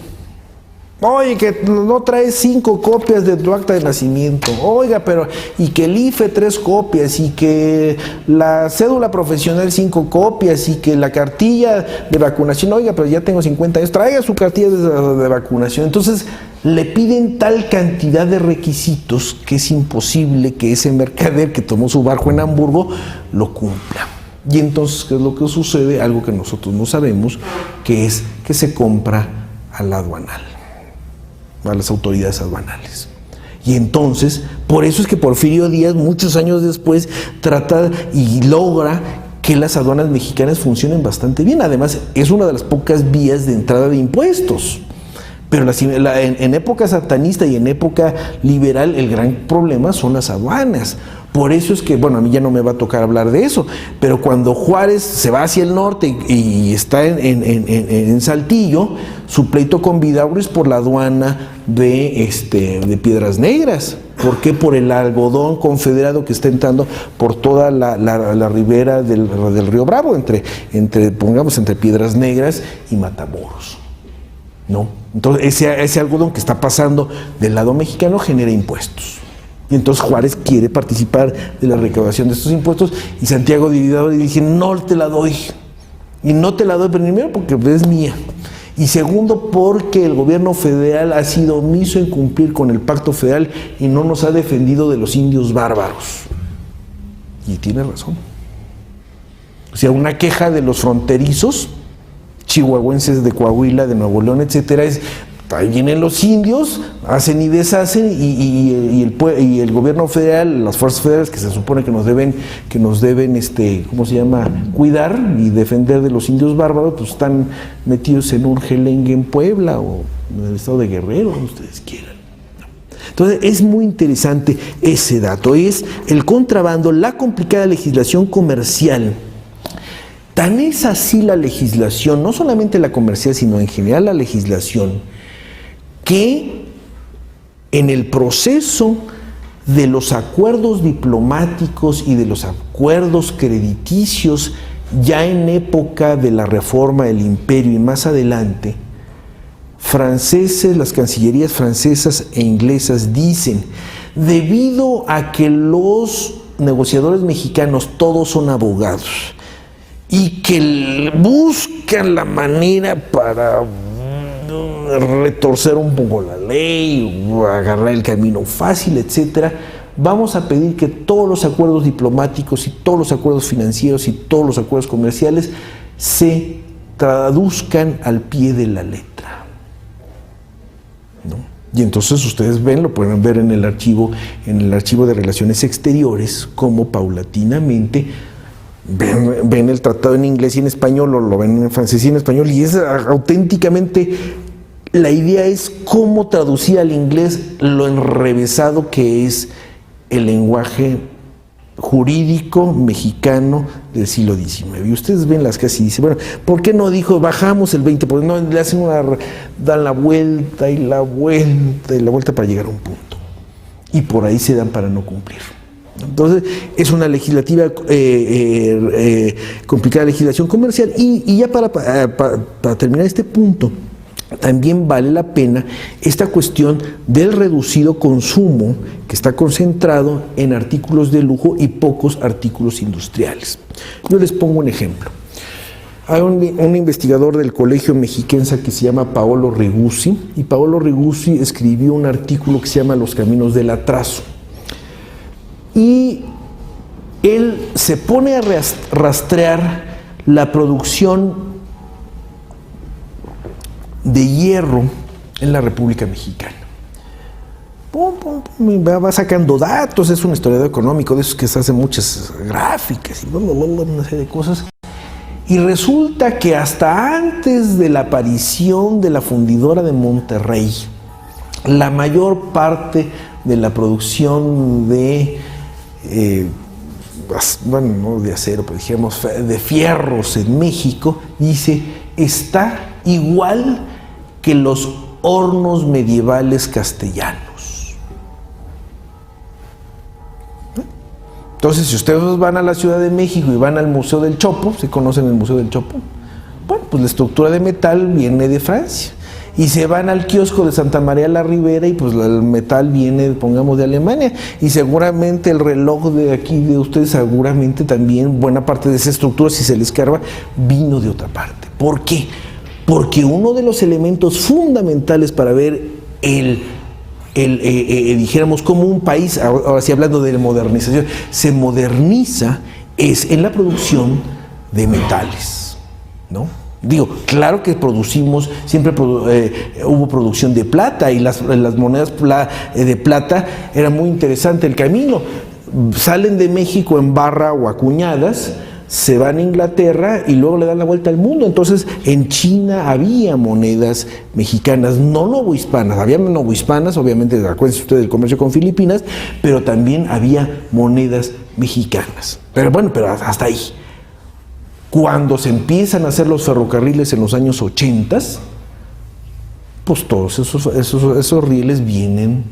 Oye, que no traes 5 copias de tu acta de nacimiento. Oiga, pero, y que el IFE 3 copias, y que la cédula profesional 5 copias, y que la cartilla de vacunación. Oiga, pero ya tengo 50 años, traiga su cartilla de vacunación. Entonces, le piden tal cantidad de requisitos que es imposible que ese mercader que tomó su barco en Hamburgo lo cumpla. Y entonces, ¿qué es lo que sucede? Algo que nosotros no sabemos, que es que se compra a la aduanal, a las autoridades aduanales. Y entonces, por eso es que Porfirio Díaz, muchos años después, trata y logra que las aduanas mexicanas funcionen bastante bien. Además, es una de las pocas vías de entrada de impuestos. Pero en época satanista y en época liberal, el gran problema son las aduanas. Por eso es que, bueno, a mí ya no me va a tocar hablar de eso, pero cuando Juárez se va hacia el norte y está en Saltillo, su pleito con Vidaurri es por la aduana de Piedras Negras. ¿Por qué? Por el algodón confederado que está entrando por toda la ribera del río Bravo, entre Piedras Negras y Matamoros, ¿no? Entonces ese algodón que está pasando del lado mexicano genera impuestos. Y entonces Juárez quiere participar de la recaudación de estos impuestos y Santiago de Vidaurri dice, no te la doy. Y no te la doy primero porque es mía. Y segundo, porque el gobierno federal ha sido omiso en cumplir con el pacto federal y no nos ha defendido de los indios bárbaros. Y tiene razón. O sea, una queja de los fronterizos chihuahuenses de Coahuila, de Nuevo León, etcétera, es ahí vienen los indios, hacen y deshacen, y el gobierno federal, las fuerzas federales que se supone que nos deben ¿cómo se llama?, cuidar y defender de los indios bárbaros, pues están metidos en un gelengue en Puebla o en el estado de Guerrero, como ustedes quieran. Entonces es muy interesante ese dato, es el contrabando, la complicada legislación comercial. Tan es así la legislación, no solamente la comercial, sino en general la legislación, que en el proceso de los acuerdos diplomáticos y de los acuerdos crediticios, ya en época de la reforma del imperio y más adelante, las cancillerías francesas e inglesas dicen, debido a que los negociadores mexicanos todos son abogados y que buscan la manera para retorcer un poco la ley, o agarrar el camino fácil, etcétera, vamos a pedir que todos los acuerdos diplomáticos y todos los acuerdos financieros y todos los acuerdos comerciales se traduzcan al pie de la letra, ¿no? Y entonces ustedes lo pueden ver en el archivo de Relaciones Exteriores, cómo paulatinamente ven el tratado en inglés y en español, o lo ven en francés y en español, y es auténticamente, la idea es cómo traducir al inglés lo enrevesado que es el lenguaje jurídico mexicano del siglo XIX. Y ustedes ven las casas y dicen, bueno, ¿por qué no dijo bajamos el 20%? No, le hacen dan la vuelta y la vuelta y la vuelta para llegar a un punto. Y por ahí se dan para no cumplir. Entonces, es una complicada legislación comercial. Y ya para terminar este punto, también vale la pena esta cuestión del reducido consumo que está concentrado en artículos de lujo y pocos artículos industriales. Yo les pongo un ejemplo. Hay un investigador del Colegio Mexiquense que se llama Paolo Riguzzi, y Paolo Riguzzi escribió un artículo que se llama Los caminos del atraso. Y él se pone a rastrear la producción de hierro en la República Mexicana. Va sacando datos, es un historiador económico de esos que se hacen muchas gráficas y una serie de cosas. Y resulta que hasta antes de la aparición de la fundidora de Monterrey, la mayor parte de la producción de no de acero, pero dijéramos de fierros en México, está igual que los hornos medievales castellanos. Entonces, si ustedes van a la Ciudad de México y van al Museo del Chopo, ¿se conocen el Museo del Chopo? Bueno, pues la estructura de metal viene de Francia. y se van al kiosco de Santa María la Ribera y pues el metal viene, pongamos, de Alemania, y seguramente el reloj de aquí de ustedes, seguramente también buena parte de esa estructura, si se le escarba, vino de otra parte. ¿Por qué? Porque uno de los elementos fundamentales para ver dijéramos, como un país, ahora sí hablando de modernización, se moderniza es en la producción de metales, ¿no? Digo, claro que producimos, siempre hubo producción de plata, y las monedas de plata era muy interesante el camino. Salen de México en barra o acuñadas, se van a Inglaterra y luego le dan la vuelta al mundo. Entonces, en China había monedas mexicanas, no novohispanas, había novohispanas, obviamente, acuérdense ustedes del comercio con Filipinas, pero también había monedas mexicanas. Pero bueno, pero hasta ahí. Cuando se empiezan a hacer los ferrocarriles en los años 80, pues todos esos rieles vienen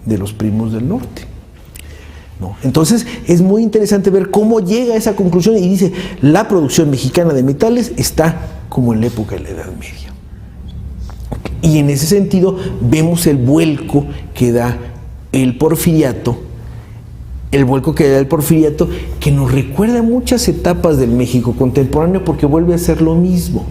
de los primos del norte, ¿no? Entonces es muy interesante ver cómo llega a esa conclusión y dice, la producción mexicana de metales está como en la época de la Edad Media. Y en ese sentido vemos el vuelco que da el Porfiriato, que nos recuerda muchas etapas del México contemporáneo, porque vuelve a ser lo mismo.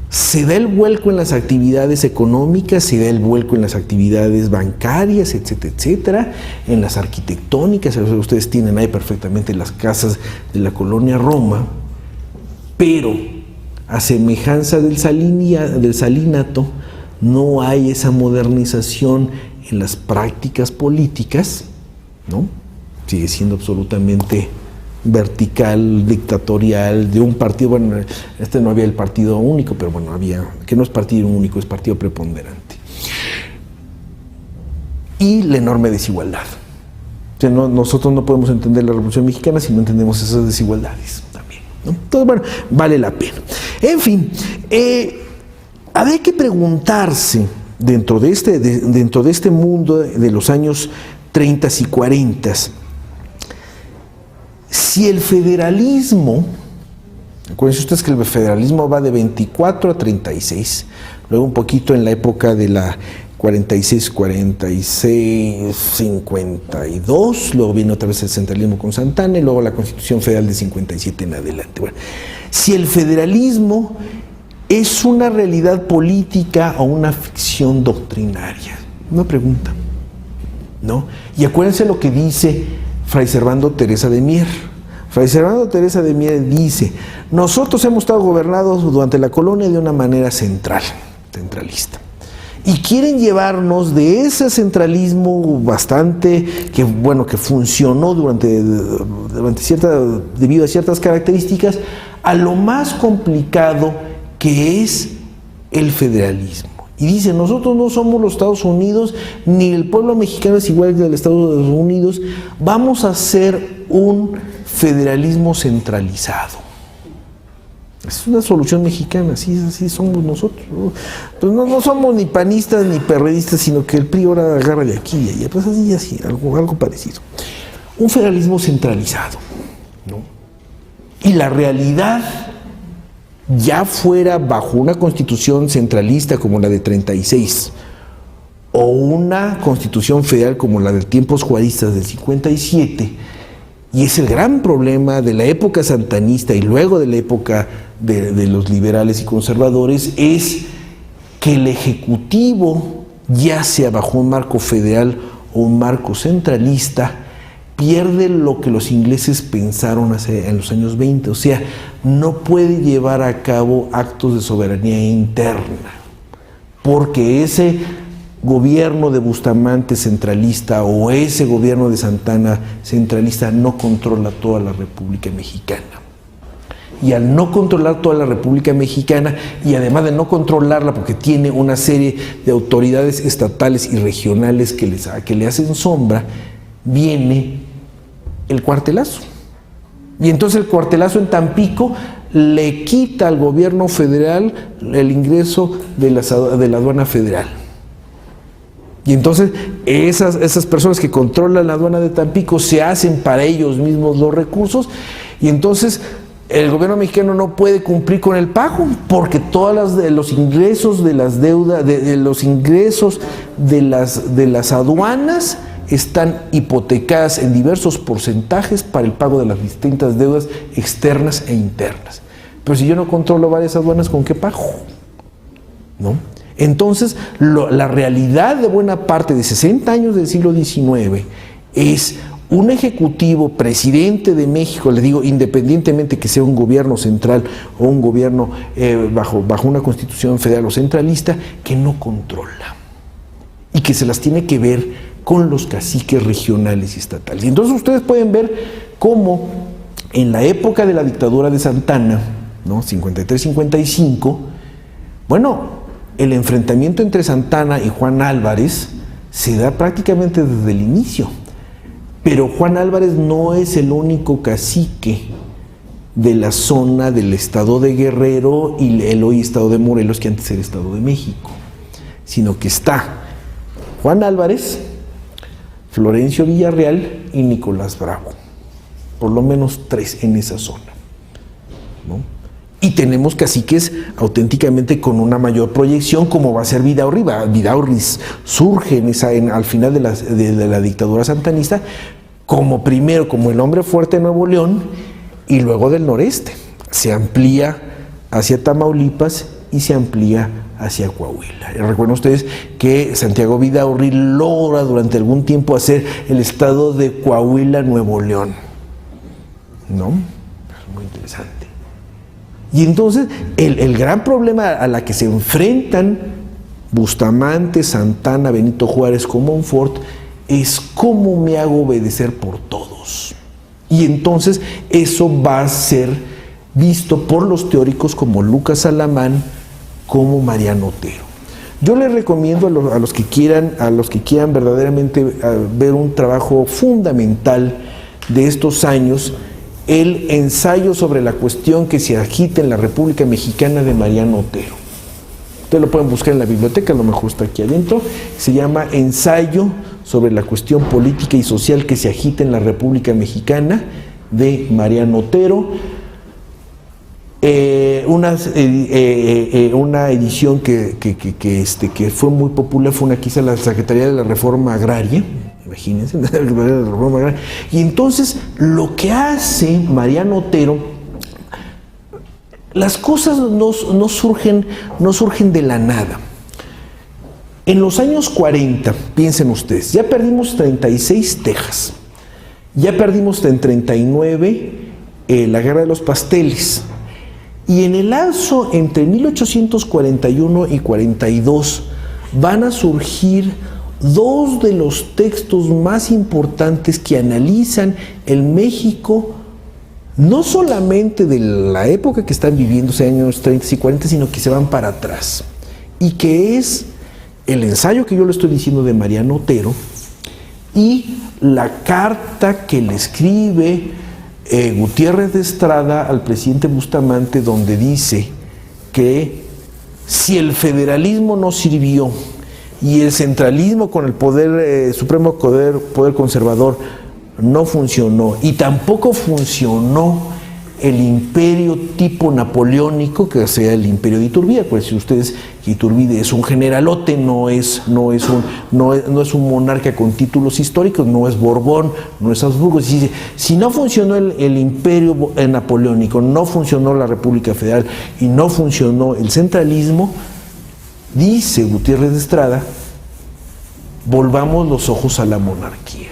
Se da el vuelco en las actividades económicas, se da el vuelco en las actividades bancarias, etcétera, etcétera, en las arquitectónicas. Ustedes tienen ahí perfectamente las casas de la colonia Roma, pero a semejanza del salinato, no hay esa modernización en las prácticas políticas, ¿no? Sigue siendo absolutamente vertical, dictatorial, de un partido. Bueno, no había el partido único, pero bueno, había, que no es partido único, es partido preponderante. Y la enorme desigualdad. O sea, nosotros no podemos entender la Revolución Mexicana si no entendemos esas desigualdades también, ¿no? Entonces, bueno, vale la pena. En fin, habría que preguntarse, dentro de este mundo de los años 30 y 40, si el federalismo, acuérdense ustedes que el federalismo va de 24 a 36, luego un poquito en la época de la 46, 52, luego viene otra vez el centralismo con Santana y luego la Constitución Federal de 57 en adelante. Bueno, si el federalismo es una realidad política o una ficción doctrinaria, una pregunta, ¿no? Y acuérdense lo que dice Fray Servando Teresa de Mier. Fray Servando Teresa de Mier dice: nosotros hemos estado gobernados durante la colonia de una manera centralista. Y quieren llevarnos de ese centralismo bastante, que funcionó debido a ciertas características, a lo más complicado que es el federalismo. Y dice: nosotros no somos los Estados Unidos, ni el pueblo mexicano es igual que el Estados Unidos, vamos a hacer un federalismo centralizado. Es una solución mexicana, así somos nosotros. Pues no somos ni panistas ni perredistas, sino que el PRI ahora agarra de aquí y allá, pues así, algo parecido. Un federalismo centralizado, ¿no? Y la realidad, ya fuera bajo una constitución centralista como la de 36 o una constitución federal como la de tiempos juaristas del 57, y es el gran problema de la época santanista y luego de la época de los liberales y conservadores, es que el Ejecutivo, ya sea bajo un marco federal o un marco centralista, pierde lo que los ingleses pensaron en los años 20, o sea, no puede llevar a cabo actos de soberanía interna, porque ese gobierno de Bustamante centralista o ese gobierno de Santana centralista no controla toda la República Mexicana. Y al no controlar toda la República Mexicana, y además de no controlarla porque tiene una serie de autoridades estatales y regionales que le hacen sombra, viene el cuartelazo. Y entonces el cuartelazo en Tampico le quita al gobierno federal el ingreso de la aduana federal. Y entonces esas personas que controlan la aduana de Tampico se hacen para ellos mismos los recursos, y entonces el gobierno mexicano no puede cumplir con el pago porque todos los ingresos de las deudas, los ingresos de las aduanas están hipotecadas en diversos porcentajes para el pago de las distintas deudas externas e internas. Pero si yo no controlo varias aduanas, ¿con qué pago? ¿No? Entonces, la realidad de buena parte de 60 años del siglo XIX es un ejecutivo, presidente de México, le digo, independientemente que sea un gobierno central o un gobierno bajo una constitución federal o centralista, que no controla y que se las tiene que ver con los caciques regionales y estatales. Y entonces ustedes pueden ver cómo en la época de la dictadura de Santa Anna, ¿no? 53-55, bueno, el enfrentamiento entre Santa Anna y Juan Álvarez se da prácticamente desde el inicio. Pero Juan Álvarez no es el único cacique de la zona del estado de Guerrero y el hoy estado de Morelos, que antes era estado de México, sino que está Juan Álvarez, Florencio Villarreal y Nicolás Bravo, por lo menos 3 en esa zona, ¿no? Y tenemos caciques auténticamente con una mayor proyección, como va a ser Vidaurri. Vidaurri surge al final de la dictadura santanista como primero, como el hombre fuerte de Nuevo León, y luego del noreste. Se amplía hacia Tamaulipas y se amplía hacia Coahuila. Recuerden ustedes que Santiago Vidaurri logra durante algún tiempo hacer el estado de Coahuila Nuevo León, ¿no? Es muy interesante. Y entonces el gran problema a la que se enfrentan Bustamante, Santa Anna, Benito Juárez con Montfort es cómo me hago obedecer por todos. Y entonces eso va a ser visto por los teóricos como Lucas Alamán, como Mariano Otero. Yo les recomiendo a los que quieran verdaderamente ver un trabajo fundamental de estos años, el ensayo sobre la cuestión que se agita en la República Mexicana de Mariano Otero. Ustedes lo pueden buscar en la biblioteca, a lo mejor está aquí adentro. Se llama Ensayo sobre la cuestión política y social que se agita en la República Mexicana de Mariano Otero. Una edición que fue muy popular fue una que hizo la Secretaría de la Reforma Agraria. Imagínense, y entonces lo que hace Mariano Otero, las cosas no surgen de la nada. En los años 40, piensen ustedes, ya perdimos 36 Texas, ya perdimos en 39 la Guerra de los Pasteles, y en el lapso entre 1841 y 42 van a surgir 2 de los textos más importantes que analizan el México, no solamente de la época que están viviendo, sea años 30 y 40, sino que se van para atrás. Y que es el ensayo que yo le estoy diciendo de Mariano Otero y la carta que le escribe Gutiérrez de Estrada al presidente Bustamante, donde dice que si el federalismo no sirvió y el centralismo con el poder supremo poder conservador no funcionó, y tampoco funcionó el imperio tipo napoleónico, que sea el imperio de Iturbide. Pues si ustedes, Iturbide es un generalote, no es un monarca con títulos históricos, no es Borbón, no es Habsburgo. Si no funcionó el imperio napoleónico, no funcionó la República Federal y no funcionó el centralismo, dice Gutiérrez de Estrada, volvamos los ojos a la monarquía.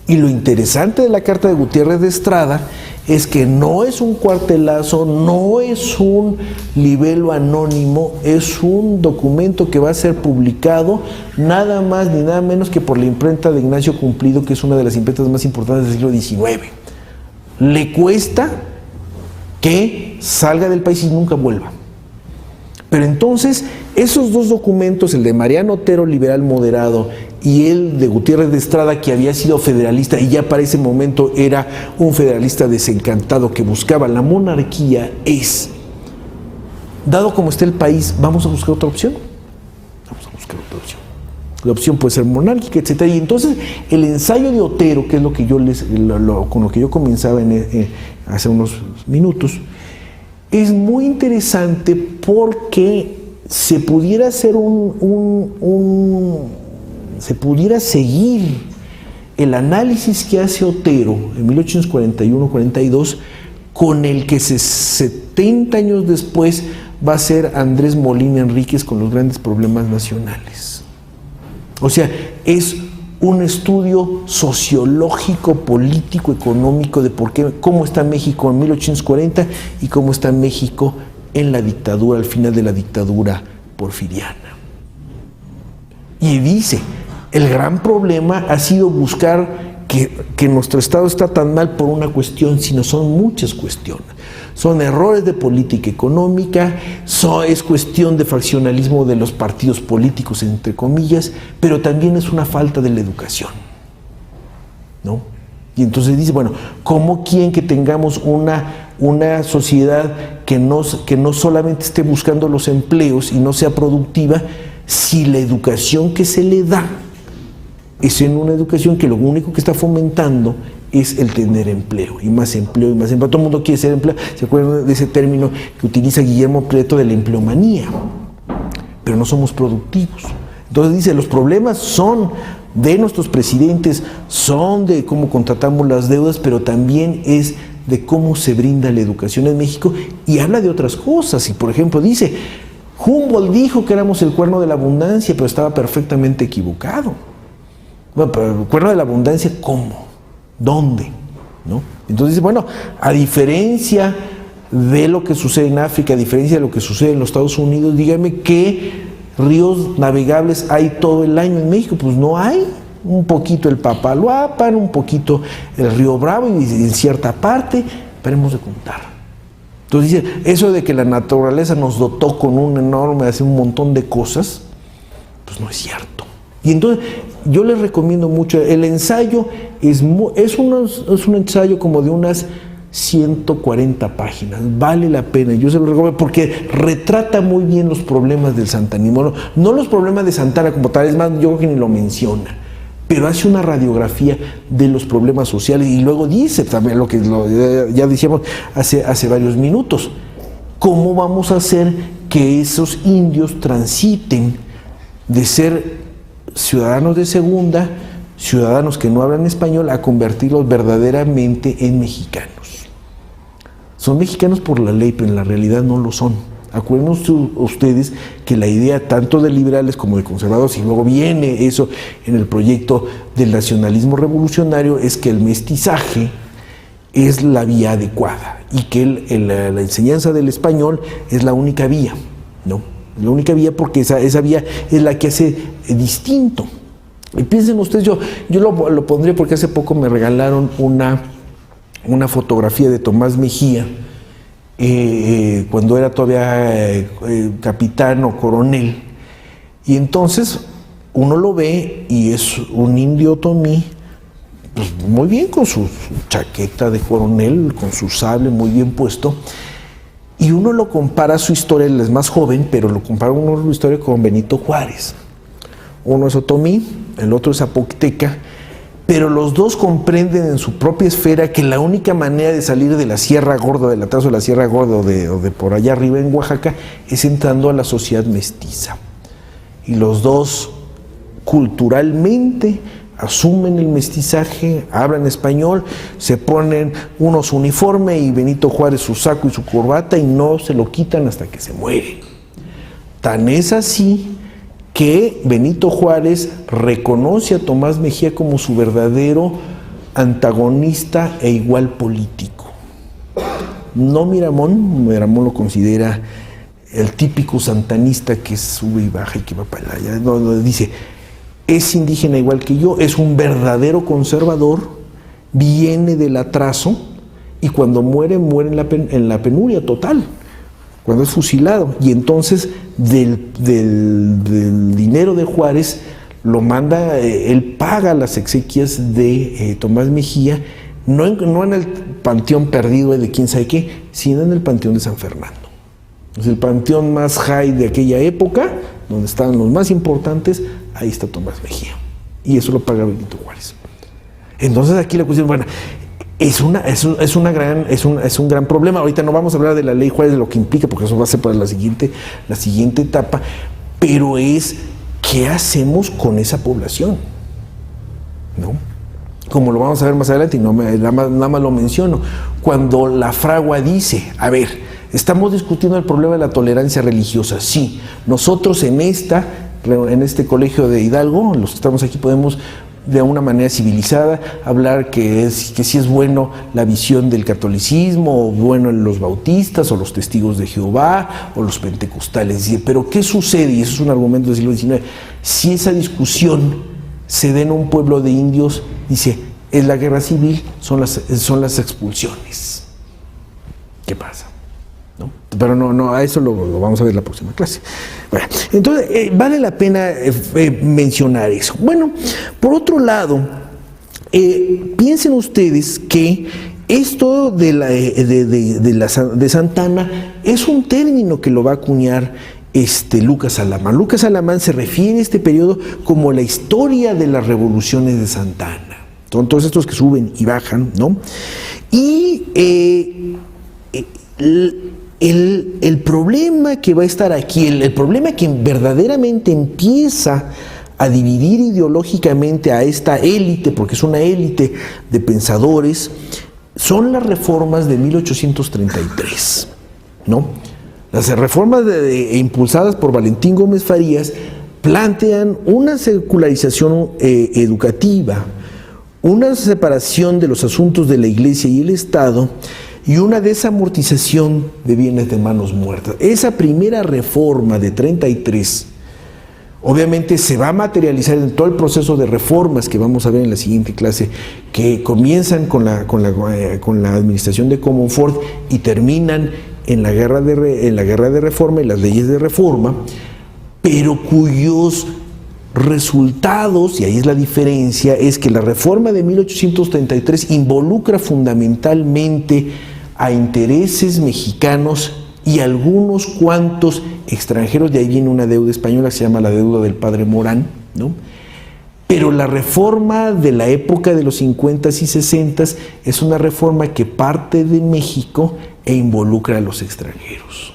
Y lo interesante de la carta de Gutiérrez de Estrada es que no es un cuartelazo, no es un libelo anónimo, es un documento que va a ser publicado nada más ni nada menos que por la imprenta de Ignacio Cumplido, que es una de las imprentas más importantes del siglo XIX. Le cuesta que salga del país y nunca vuelva. Pero entonces, esos 2 documentos, el de Mariano Otero, liberal moderado, y el de Gutiérrez de Estrada, que había sido federalista y ya para ese momento era un federalista desencantado que buscaba la monarquía, es, dado como está el país, ¿vamos a buscar otra opción? Vamos a buscar otra opción. opción puede ser monárquica, etcétera. Y entonces el ensayo de Otero, que es lo que yo con lo que yo comenzaba hace unos minutos, es muy interesante porque se pudiera hacer se pudiera seguir el análisis que hace Otero en 1841-42 con el que 70 años después va a ser Andrés Molina Enríquez con los grandes problemas nacionales. O sea, es un estudio sociológico, político, económico de cómo está México en 1840 y cómo está México en la dictadura, al final de la dictadura porfiriana. Y dice, el gran problema ha sido buscar que nuestro Estado está tan mal por una cuestión, sino son muchas cuestiones. Son errores de política económica, es cuestión de faccionalismo de los partidos políticos, entre comillas, pero también es una falta de la educación, ¿no? Y entonces dice, bueno, ¿cómo quieren que tengamos una sociedad que no solamente esté buscando los empleos y no sea productiva, si la educación que se le da es en una educación que lo único que está fomentando es el tener empleo, y más empleo, y más empleo? Todo el mundo quiere ser empleado. ¿Se acuerdan de ese término que utiliza Guillermo Prieto de la empleomanía? Pero no somos productivos. Entonces dice, los problemas son de nuestros presidentes, son de cómo contratamos las deudas, pero también es de cómo se brinda la educación en México, y habla de otras cosas. Y por ejemplo dice, Humboldt dijo que éramos el cuerno de la abundancia, pero estaba perfectamente equivocado. Bueno, pero el cuerno de la abundancia, ¿cómo? ¿Dónde? ¿No? Entonces, bueno, a diferencia de lo que sucede en África, a diferencia de lo que sucede en los Estados Unidos, dígame qué ríos navegables hay todo el año en México. Pues no hay. Un poquito el Papaloapan, un poquito el Río Bravo, y en cierta parte, paremos de contar. Entonces dice, eso de que la naturaleza nos dotó con un montón de cosas, pues no es cierto. Y entonces yo les recomiendo mucho, el ensayo es un ensayo como de unas 140 páginas, vale la pena, yo se lo recomiendo porque retrata muy bien los problemas del santanismo, no los problemas de Santana como tal, es más, yo creo que ni lo menciona, pero hace una radiografía de los problemas sociales, y luego dice también lo que ya decíamos hace varios minutos, cómo vamos a hacer que esos indios transiten de ser ciudadanos de segunda, ciudadanos que no hablan español, a convertirlos verdaderamente en mexicanos. Son mexicanos por la ley, pero en la realidad no lo son. Acuérdense ustedes que la idea tanto de liberales como de conservadores, y luego viene eso en el proyecto del nacionalismo revolucionario, es que el mestizaje es la vía adecuada y que la enseñanza del español es la única vía, ¿no? La única vía, porque esa vía es la que hace distinto. Y piensen ustedes, yo lo pondré porque hace poco me regalaron una fotografía de Tomás Mejía, cuando era todavía capitán o coronel, y entonces uno lo ve y es un indio otomí, pues muy bien, con su chaqueta de coronel, con su sable muy bien puesto, y uno lo compara, su historia, él es más joven, pero lo compara su historia con Benito Juárez. Uno es otomí, el otro es zapoteca, pero los dos comprenden en su propia esfera que la única manera de salir de la Sierra Gorda, del atraso de la Sierra Gorda o de por allá arriba en Oaxaca, es entrando a la sociedad mestiza. Y los dos culturalmente asumen el mestizaje, hablan español, se ponen uno su uniforme y Benito Juárez su saco y su corbata, y no se lo quitan hasta que se mueren. Tan es así que Benito Juárez reconoce a Tomás Mejía como su verdadero antagonista e igual político. No Miramón lo considera el típico santanista que sube y baja y que va para allá. No, dice, es indígena igual que yo, es un verdadero conservador, viene del atraso, y cuando muere en la penuria total, cuando es fusilado. Y entonces del dinero de Juárez lo manda, él paga las exequias de Tomás Mejía, no en el panteón perdido de quién sabe qué, sino en el panteón de San Fernando. Es el panteón más high de aquella época, donde estaban los más importantes, ahí está Tomás Mejía. Y eso lo paga Benito Juárez. Entonces aquí la cuestión, bueno, es un gran problema. Ahorita no vamos a hablar de la ley Juárez, de lo que implica, porque eso va a ser para la siguiente etapa, pero es ¿qué hacemos con esa población? ¿No? Como lo vamos a ver más adelante, y nada más lo menciono, cuando la fragua dice, a ver, estamos discutiendo el problema de la tolerancia religiosa, sí, nosotros en este colegio de Hidalgo, los que estamos aquí podemos de una manera civilizada hablar que sí es bueno la visión del catolicismo, o bueno los bautistas, o los testigos de Jehová, o los pentecostales, pero ¿qué sucede? Y eso es un argumento del siglo XIX, si esa discusión se da en un pueblo de indios, dice, es la guerra civil, son las expulsiones. ¿Qué pasa? ¿No? Pero no, a eso lo vamos a ver en la próxima clase. Bueno, entonces, vale la pena mencionar eso. Bueno, por otro lado, piensen ustedes que esto de Santana es un término que lo va a acuñar Lucas Alamán. Lucas Alamán se refiere a este periodo como la historia de las revoluciones de Santa Anna. Son todos estos que suben y bajan, ¿no? Y el problema que va a estar aquí, el problema que verdaderamente empieza a dividir ideológicamente a esta élite, porque es una élite de pensadores, son las reformas de 1833, ¿no? Las reformas impulsadas por Valentín Gómez Farías plantean una secularización educativa, una separación de los asuntos de la Iglesia y el Estado y una desamortización de bienes de manos muertas. Esa primera reforma de 33 obviamente se va a materializar en todo el proceso de reformas que vamos a ver en la siguiente clase, que comienzan con la administración de Comonfort y terminan en la guerra de reforma y las leyes de reforma, pero cuyos resultados, y ahí es la diferencia, es que la reforma de 1833 involucra fundamentalmente a intereses mexicanos y algunos cuantos extranjeros. De ahí viene una deuda española que se llama la deuda del padre Morán, ¿no? Pero la reforma de la época de los 50s y 60s es una reforma que parte de México e involucra a los extranjeros.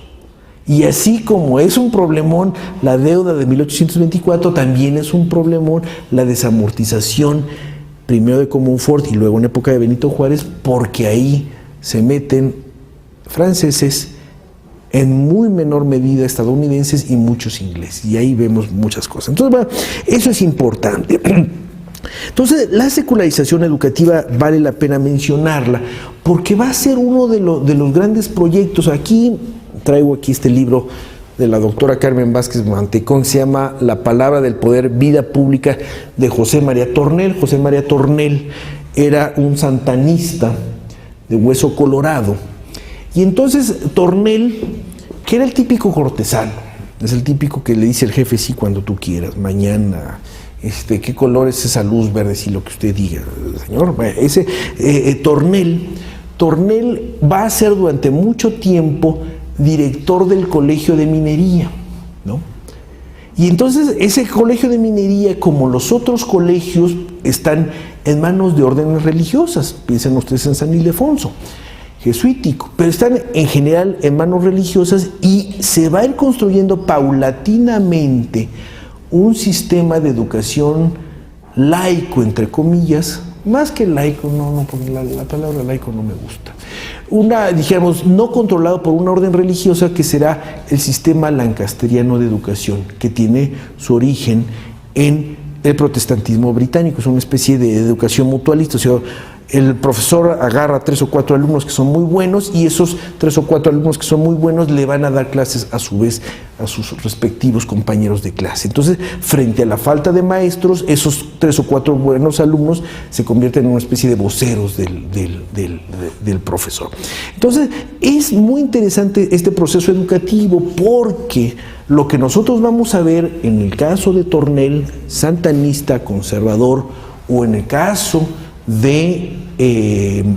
Y así como es un problemón la deuda de 1824, también es un problemón la desamortización, primero de Comonfort y luego en época de Benito Juárez, porque ahí se meten franceses, en muy menor medida estadounidenses y muchos ingleses. Y ahí vemos muchas cosas. Entonces, bueno, eso es importante. Entonces, la secularización educativa vale la pena mencionarla porque va a ser uno de los grandes proyectos. Traigo aquí este libro de la doctora Carmen Vázquez Mantecón, que se llama La palabra del poder, vida pública, de José María Tornel. José María Tornel era un santanista de hueso colorado. Y entonces Tornel, que era el típico cortesano, es el típico que le dice al jefe sí cuando tú quieras, mañana, ¿qué color es esa luz verde? Si lo que usted diga, señor. Bueno, ese Tornel va a ser durante mucho tiempo director del colegio de minería, ¿no? Y entonces ese colegio de minería, como los otros colegios, están en manos de órdenes religiosas. Piensen ustedes en San Ildefonso, jesuítico, pero están en general en manos religiosas y se va a ir construyendo paulatinamente un sistema de educación laico, entre comillas, más que laico, no, porque la palabra laico no me gusta. Dijéramos, no controlado por una orden religiosa, que será el sistema lancasteriano de educación, que tiene su origen en el protestantismo británico. Es una especie de educación mutualista, o sea, el profesor agarra 3 o 4 alumnos que son muy buenos y esos 3 o 4 alumnos que son muy buenos le van a dar clases a su vez a sus respectivos compañeros de clase. Entonces, frente a la falta de maestros, esos 3 o 4 buenos alumnos se convierten en una especie de voceros del profesor. Entonces, es muy interesante este proceso educativo porque lo que nosotros vamos a ver en el caso de Tornel, santanista, conservador, o en el caso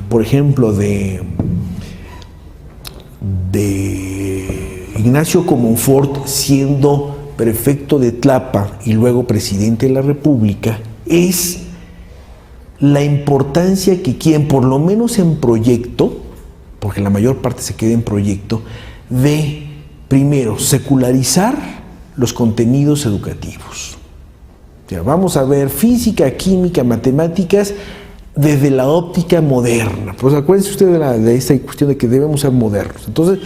por ejemplo, de Ignacio Comonfort, siendo prefecto de Tlapa y luego presidente de la República, es la importancia que quieren, por lo menos en proyecto, porque la mayor parte se queda en proyecto, de, primero, secularizar los contenidos educativos. O sea, vamos a ver física, química, matemáticas desde la óptica moderna. Pues acuérdense ustedes de esta cuestión de que debemos ser modernos. Entonces,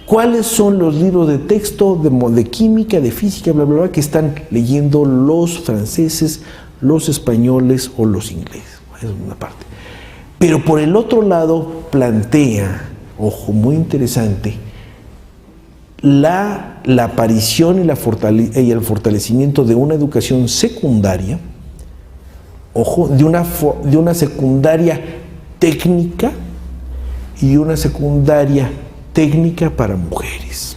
¿cuáles son los libros de texto de química, de física, bla, bla, bla, que están leyendo los franceses, los españoles o los ingleses? Esa es una parte. Pero por el otro lado plantea, ojo, muy interesante, la aparición y el fortalecimiento de una educación secundaria, ojo, de una secundaria técnica y una secundaria técnica para mujeres.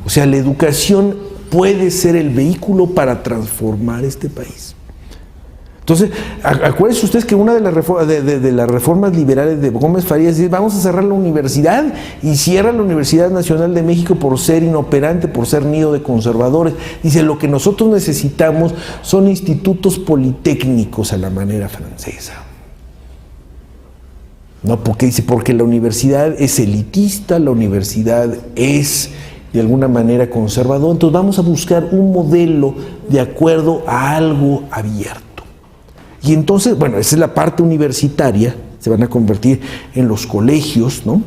O sea, la educación puede ser el vehículo para transformar este país. Entonces, acuérdense ustedes que una de las reformas liberales de Gómez Farías es: vamos a cerrar la universidad, y cierra la Universidad Nacional de México por ser inoperante, por ser nido de conservadores. Dice, lo que nosotros necesitamos son institutos politécnicos a la manera francesa. No, porque dice, porque la universidad es elitista, la universidad es de alguna manera conservadora, entonces vamos a buscar un modelo de acuerdo a algo abierto. Y entonces, bueno, esa es la parte universitaria, se van a convertir en los colegios, ¿no?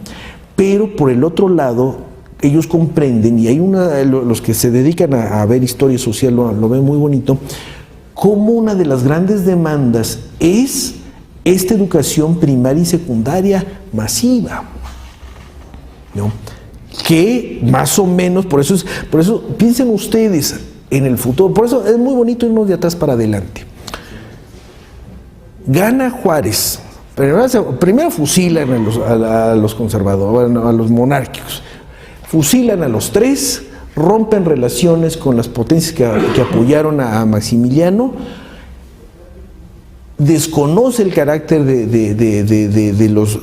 Pero por el otro lado, ellos comprenden, y hay los que se dedican a ver historia social lo ven muy bonito, como una de las grandes demandas es esta educación primaria y secundaria masiva, ¿no? Que más o menos, por eso piensen ustedes en el futuro, por eso es muy bonito irnos de atrás para adelante. Gana Juárez, primero fusilan a los conservadores, a los monárquicos, fusilan a los tres, rompen relaciones con las potencias que apoyaron a Maximiliano, desconoce el carácter de los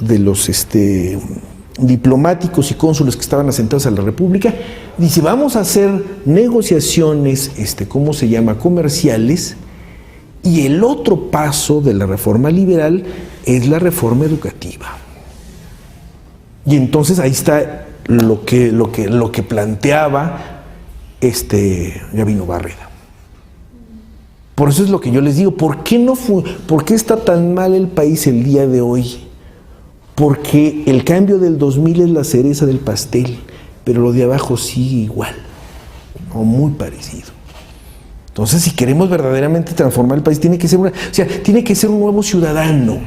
diplomáticos y cónsules que estaban asentados en la República, dice, vamos a hacer negociaciones, comerciales. Y el otro paso de la reforma liberal es la reforma educativa. Y entonces ahí está lo que planteaba Gabino Barreda. Por eso es lo que yo les digo, ¿por qué está tan mal el país el día de hoy? Porque el cambio del 2000 es la cereza del pastel, pero lo de abajo sigue igual, o muy parecido. Entonces, si queremos verdaderamente transformar el país, tiene que ser un nuevo ciudadano.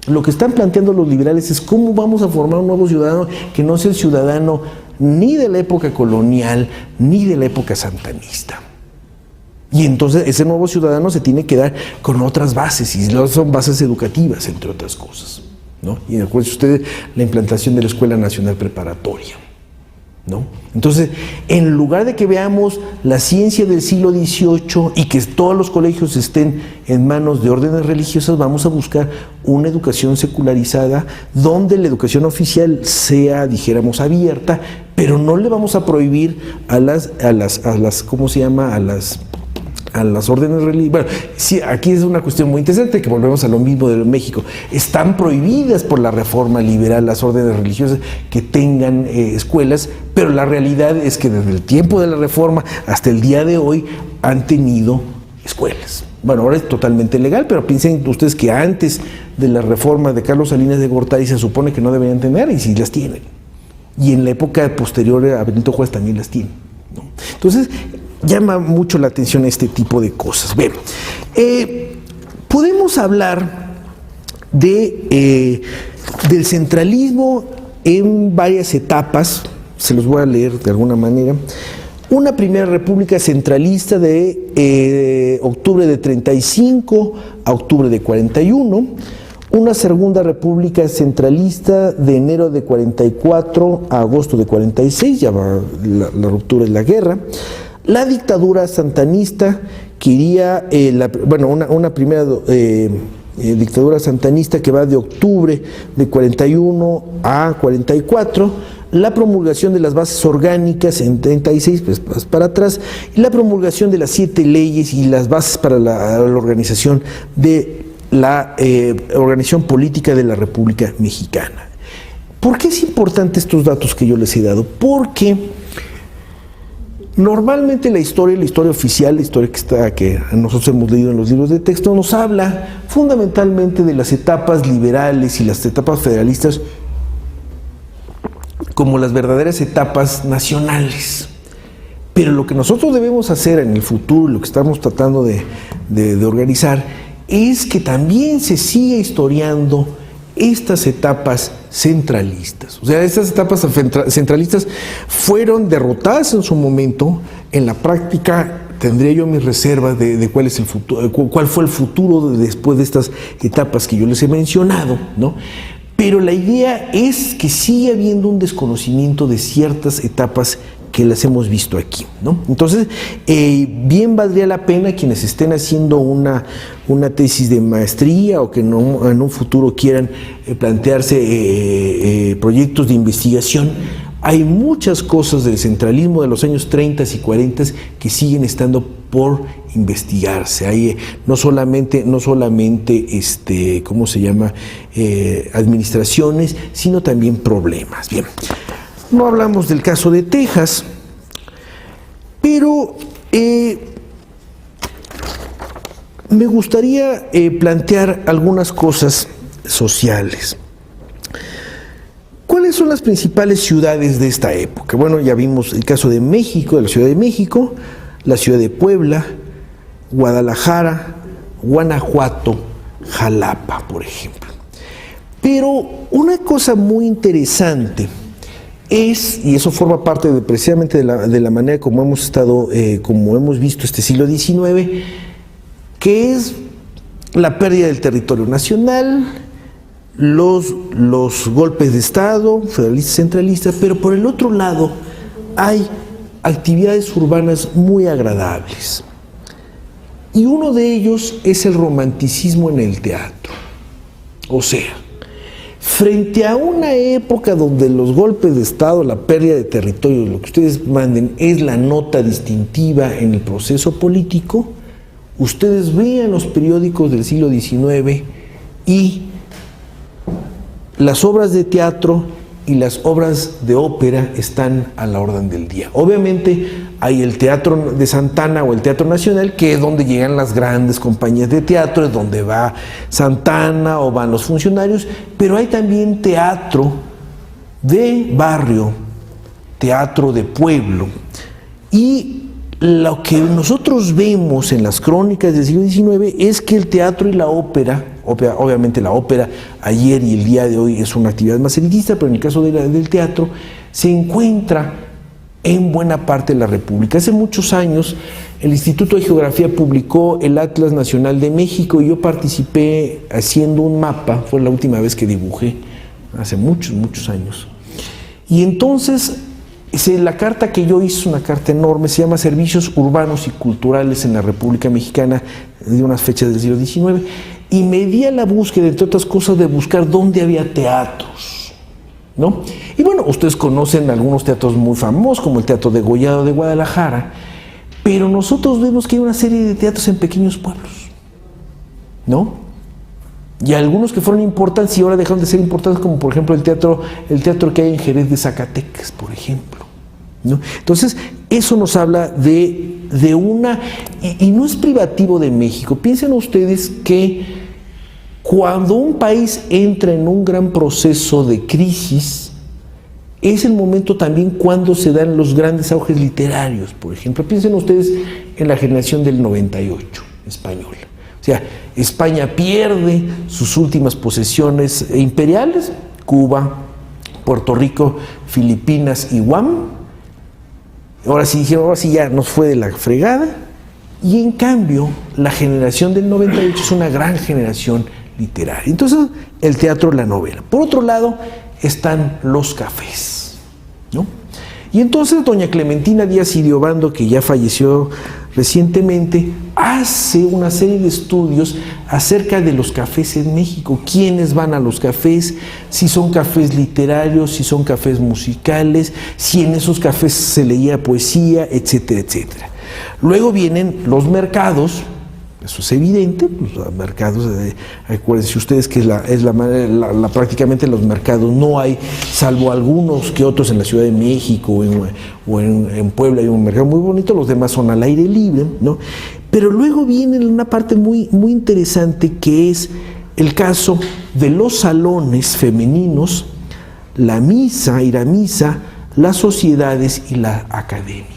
Lo que están planteando los liberales es cómo vamos a formar un nuevo ciudadano que no sea el ciudadano ni de la época colonial, ni de la época santanista. Y entonces ese nuevo ciudadano se tiene que dar con otras bases, y son bases educativas, entre otras cosas, ¿no? Y recuerden ustedes la implantación de la Escuela Nacional Preparatoria, ¿no? Entonces, en lugar de que veamos la ciencia del siglo XVIII y que todos los colegios estén en manos de órdenes religiosas, vamos a buscar una educación secularizada donde la educación oficial sea, dijéramos, abierta, pero no le vamos a prohibir a las órdenes religiosas. Bueno, sí, aquí es una cuestión muy interesante, que volvemos a lo mismo de México. Están prohibidas por la reforma liberal las órdenes religiosas que tengan escuelas, pero la realidad es que desde el tiempo de la reforma hasta el día de hoy han tenido escuelas. Bueno, ahora es totalmente legal, pero piensen ustedes que antes de la reforma de Carlos Salinas de Gortari se supone que no deberían tener, y sí las tienen. Y en la época posterior a Benito Juárez también las tienen, ¿no? Entonces, llama mucho la atención este tipo de cosas. Bien, podemos hablar del centralismo en varias etapas, se los voy a leer de alguna manera. Una primera república centralista de octubre de 35 a octubre de 41, una segunda república centralista de enero de 44 a agosto de 46, ya va la ruptura de la guerra. La dictadura santanista, que iría, una primera dictadura santanista que va de octubre de 41 a 44, la promulgación de las bases orgánicas en 36, pues para atrás, y la promulgación de las 7 leyes y las bases para la organización de la organización política de la República Mexicana. ¿Por qué es importante estos datos que yo les he dado? Porque normalmente la historia oficial, la historia que nosotros hemos leído en los libros de texto, nos habla fundamentalmente de las etapas liberales y las etapas federalistas como las verdaderas etapas nacionales. Pero lo que nosotros debemos hacer en el futuro, lo que estamos tratando de organizar, es que también se siga historiando estas etapas centralistas. O sea, estas etapas centralistas fueron derrotadas en su momento. En la práctica tendría yo mis reservas de cuál es el futuro, cuál fue el futuro después de estas etapas que yo les he mencionado, ¿no? Pero la idea es que sigue habiendo un desconocimiento de ciertas etapas que las hemos visto aquí, ¿no? Entonces, bien valdría la pena quienes estén haciendo una tesis de maestría o que en un futuro quieran plantearse proyectos de investigación. Hay muchas cosas del centralismo de los años 30 y 40 que siguen estando por investigarse. Hay no solamente ¿cómo se llama? Administraciones, sino también problemas. Bien, no hablamos del caso de Texas, pero me gustaría plantear algunas cosas sociales. ¿Cuáles son las principales ciudades de esta época? Bueno, ya vimos el caso de México, de la Ciudad de México, la ciudad de Puebla, Guadalajara, Guanajuato, Jalapa, por ejemplo. Pero una cosa muy interesante es, y eso forma parte precisamente de la manera como hemos estado, como hemos visto este siglo XIX, que es la pérdida del territorio nacional, los golpes de Estado, federalistas, centralistas, pero por el otro lado hay actividades urbanas muy agradables. Y uno de ellos es el romanticismo en el teatro. O sea, frente a una época donde los golpes de Estado, la pérdida de territorio, lo que ustedes manden, es la nota distintiva en el proceso político, ustedes vean los periódicos del siglo XIX y las obras de teatro y las obras de ópera están a la orden del día. Obviamente hay el Teatro de Santana o el Teatro Nacional, que es donde llegan las grandes compañías de teatro, es donde va Santana o van los funcionarios, pero hay también teatro de barrio, teatro de pueblo. Y lo que nosotros vemos en las crónicas del siglo XIX es que el teatro y la ópera, obviamente la ópera ayer y el día de hoy es una actividad más elitista, pero en el caso del teatro se encuentra en buena parte de la República. Hace muchos años el Instituto de Geografía publicó el Atlas Nacional de México y yo participé haciendo un mapa, fue la última vez que dibujé, hace muchos años. Y entonces la carta que yo hice, una carta enorme, se llama Servicios Urbanos y Culturales en la República Mexicana, de unas fechas del siglo XIX, y me di a la búsqueda, entre otras cosas, de buscar dónde había teatros, ¿no? Y bueno, ustedes conocen algunos teatros muy famosos, como el Teatro Degollado de Guadalajara, pero nosotros vemos que hay una serie de teatros en pequeños pueblos, ¿no? Y algunos que fueron importantes y ahora dejaron de ser importantes, como por ejemplo el teatro que hay en Jerez de Zacatecas, por ejemplo, ¿no? Entonces, eso nos habla de una... Y no es privativo de México. Piensen ustedes que cuando un país entra en un gran proceso de crisis, es el momento también cuando se dan los grandes auges literarios, por ejemplo. Piensen ustedes en la generación del 98 española. O sea, España pierde sus últimas posesiones imperiales, Cuba, Puerto Rico, Filipinas y Guam. Ahora sí dijeron, ahora sí ya nos fue de la fregada. Y en cambio, la generación del 98 es una gran generación literaria. Entonces, el teatro, la novela. Por otro lado, están los cafés, ¿no? Y entonces doña Clementina Díaz y de Obando, que ya falleció recientemente, hace una serie de estudios acerca de los cafés en México, quiénes van a los cafés, si son cafés literarios, si son cafés musicales, si en esos cafés se leía poesía, etcétera, etcétera. Luego vienen los mercados. Eso es evidente, los mercados, acuérdense ustedes que prácticamente los mercados no hay, salvo algunos que otros en la Ciudad de México o en Puebla hay un mercado muy bonito, los demás son al aire libre, ¿no? Pero luego viene una parte muy, muy interesante que es el caso de los salones femeninos, la misa, ir a misa, las sociedades y la academia.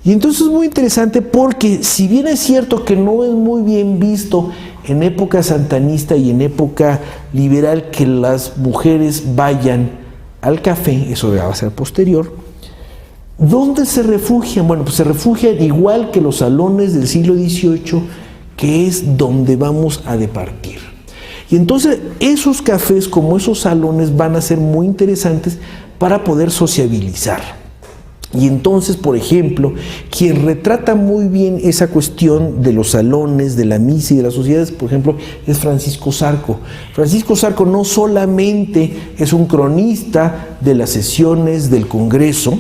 Y entonces es muy interesante porque si bien es cierto que no es muy bien visto en época santanista y en época liberal que las mujeres vayan al café, eso va a ser posterior, ¿dónde se refugian? Bueno, pues se refugian igual que los salones del siglo XVIII, que es donde vamos a departir. Y entonces esos cafés como esos salones van a ser muy interesantes para poder sociabilizar. Y entonces, por ejemplo, quien retrata muy bien esa cuestión de los salones, de la misa y de las sociedades, por ejemplo, es Francisco Zarco. Francisco Zarco no solamente es un cronista de las sesiones del Congreso,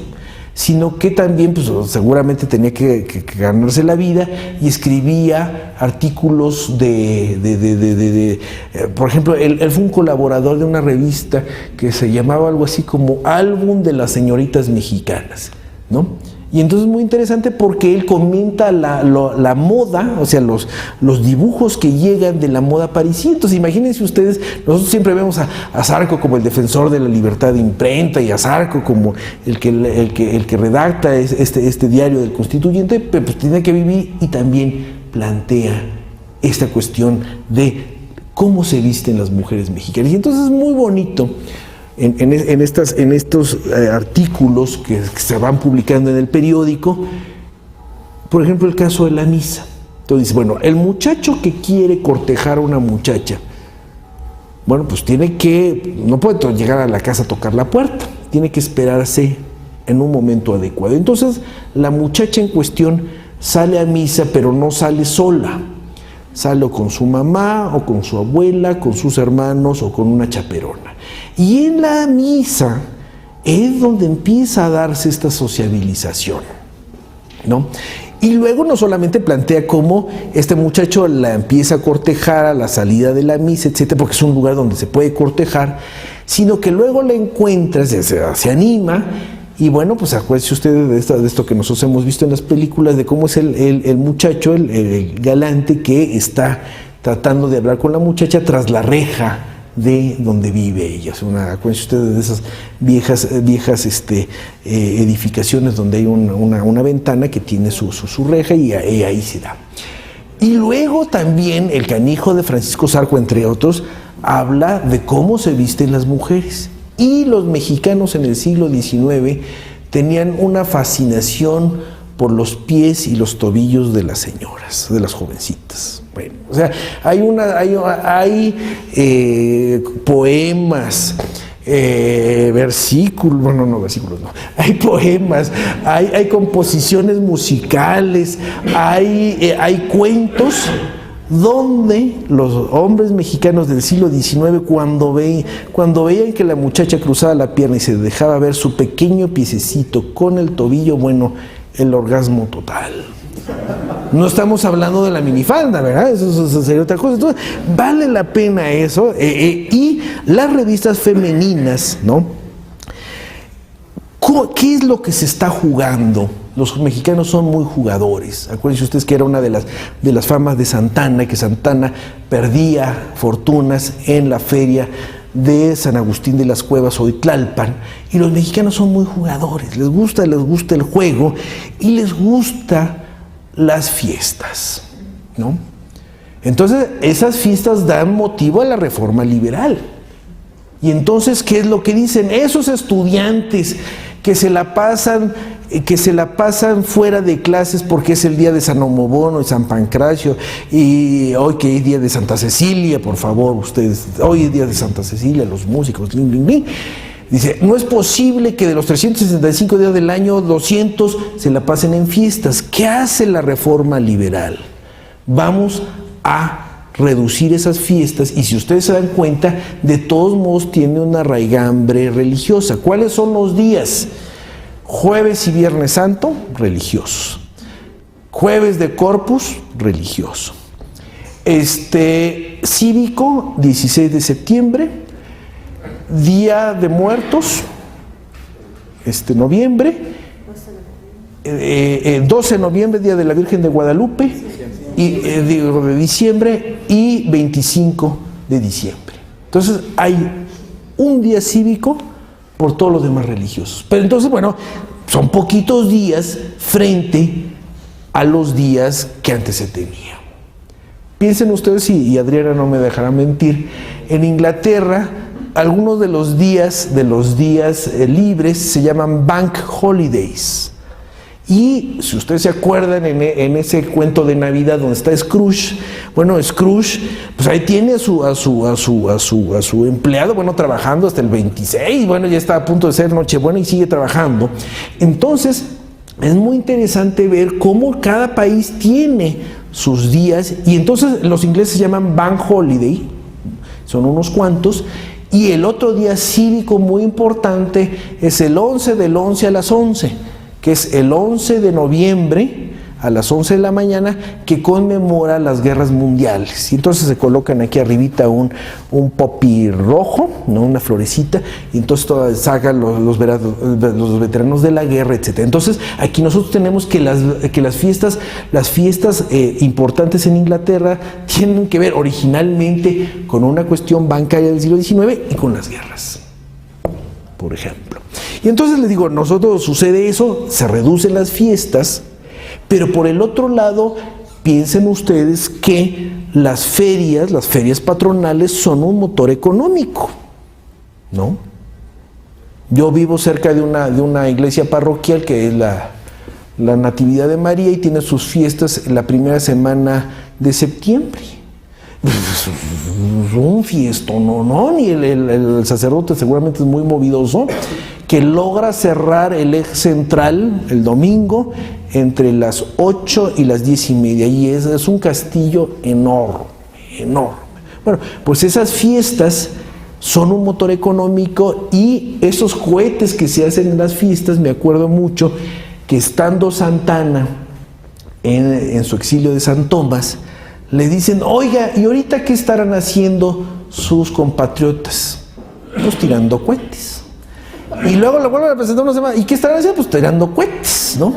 sino que también pues, seguramente tenía que ganarse la vida y escribía artículos por ejemplo, él fue un colaborador de una revista que se llamaba algo así como Álbum de las Señoritas Mexicanas, ¿no? Y entonces es muy interesante porque él comenta la moda, o sea, los dibujos que llegan de la moda parisina. Entonces imagínense ustedes, nosotros siempre vemos a Zarco como el defensor de la libertad de imprenta y a Zarco como el que redacta este diario del Constituyente, pero pues tiene que vivir y también plantea esta cuestión de cómo se visten las mujeres mexicanas. Y entonces es muy bonito en estos artículos que se van publicando en el periódico, por ejemplo, el caso de la misa. Entonces dice, bueno, el muchacho que quiere cortejar a una muchacha, bueno, pues no puede llegar a la casa a tocar la puerta, tiene que esperarse en un momento adecuado. Entonces, la muchacha en cuestión sale a misa, pero no sale sola. Sale con su mamá o con su abuela, con sus hermanos o con una chaperona. Y en la misa es donde empieza a darse esta sociabilización, ¿no? Y luego no solamente plantea cómo este muchacho la empieza a cortejar a la salida de la misa, etcétera, porque es un lugar donde se puede cortejar, sino que luego la encuentra, se anima. Y bueno, pues acuérdense ustedes de esto que nosotros hemos visto en las películas, de cómo es el muchacho, el galante que está tratando de hablar con la muchacha tras la reja de donde vive ella. Acuérdense ustedes de esas viejas edificaciones donde hay una ventana que tiene su reja y ahí se da. Y luego también el canijo de Francisco Zarco, entre otros, habla de cómo se visten las mujeres. Y los mexicanos en el siglo XIX tenían una fascinación por los pies y los tobillos de las señoras, de las jovencitas. Bueno, o sea, hay poemas, versículos, no, hay poemas, hay composiciones musicales, hay cuentos donde los hombres mexicanos del siglo XIX, cuando veían que la muchacha cruzaba la pierna y se dejaba ver su pequeño piececito con el tobillo, bueno, el orgasmo total. No estamos hablando de la minifalda, ¿verdad? Eso sería otra cosa. Entonces, vale la pena eso. Y las revistas femeninas, ¿no? ¿Qué es lo que se está jugando? Los mexicanos son muy jugadores. Acuérdense ustedes que era una de las famas de Santana, que Santana perdía fortunas en la feria de San Agustín de las Cuevas o de Tlalpan. Y los mexicanos son muy jugadores, les gusta el juego y les gusta las fiestas, ¿no? Entonces, esas fiestas dan motivo a la reforma liberal. Y entonces, ¿qué es lo que dicen? Esos estudiantes que se la pasan fuera de clases porque es el día de San Omobono y San Pancracio, y hoy que es día de Santa Cecilia, por favor, ustedes, hoy es día de Santa Cecilia, los músicos, Dice, no es posible que de los 365 días del año, 200 se la pasen en fiestas. ¿Qué hace la reforma liberal? Vamos a reducir esas fiestas, y si ustedes se dan cuenta, de todos modos tiene una raigambre religiosa. ¿Cuáles son los días? Jueves y Viernes Santo, religiosos. Jueves de Corpus, religioso. Cívico, 16 de septiembre. Día de Muertos, noviembre, 12 de noviembre, Día de la Virgen de Guadalupe, de diciembre, y 25 de diciembre. Entonces hay un día cívico por todos los demás religiosos. Pero entonces, bueno, son poquitos días frente a los días que antes se tenía. Piensen ustedes, y Adriana no me dejará mentir, en Inglaterra, algunos de los días libres se llaman bank holidays. Y si ustedes se acuerdan en ese cuento de Navidad donde está Scrooge, bueno, Scrooge, pues ahí tiene a su empleado, bueno, trabajando hasta el 26, bueno, ya está a punto de ser Nochebuena y sigue trabajando. Entonces, es muy interesante ver cómo cada país tiene sus días, y entonces los ingleses llaman bank holiday, son unos cuantos. Y el otro día cívico muy importante es el 11 del 11 a las 11, que es el 11 de noviembre a las 11 de la mañana, que conmemora las guerras mundiales. Y entonces se colocan aquí arribita un poppy rojo, ¿no? Una florecita, y entonces sacan los veteranos de la guerra, etc. Entonces aquí nosotros tenemos que las fiestas importantes en Inglaterra tienen que ver originalmente con una cuestión bancaria del siglo XIX y con las guerras, por ejemplo. Y entonces les digo, nosotros sucede eso, se reducen las fiestas. Pero por el otro lado, piensen ustedes que las ferias patronales son un motor económico, ¿no? Yo vivo cerca de una iglesia parroquial que es la Natividad de María, y tiene sus fiestas en la primera semana de septiembre. Un fiestón, ¿no? Y el sacerdote seguramente es muy movidoso, que logra cerrar el eje central el domingo entre las 8 y las 10:30, y es un castillo enorme. Bueno, pues esas fiestas son un motor económico, y esos cohetes que se hacen en las fiestas, me acuerdo mucho que estando Santana en su exilio de San Tomás, le dicen, oiga, ¿y ahorita qué estarán haciendo sus compatriotas? Pues tirando cohetes. Y luego lo vuelven a presentar una semana, ¿y qué estarán haciendo? Pues tirando cohetes, ¿no?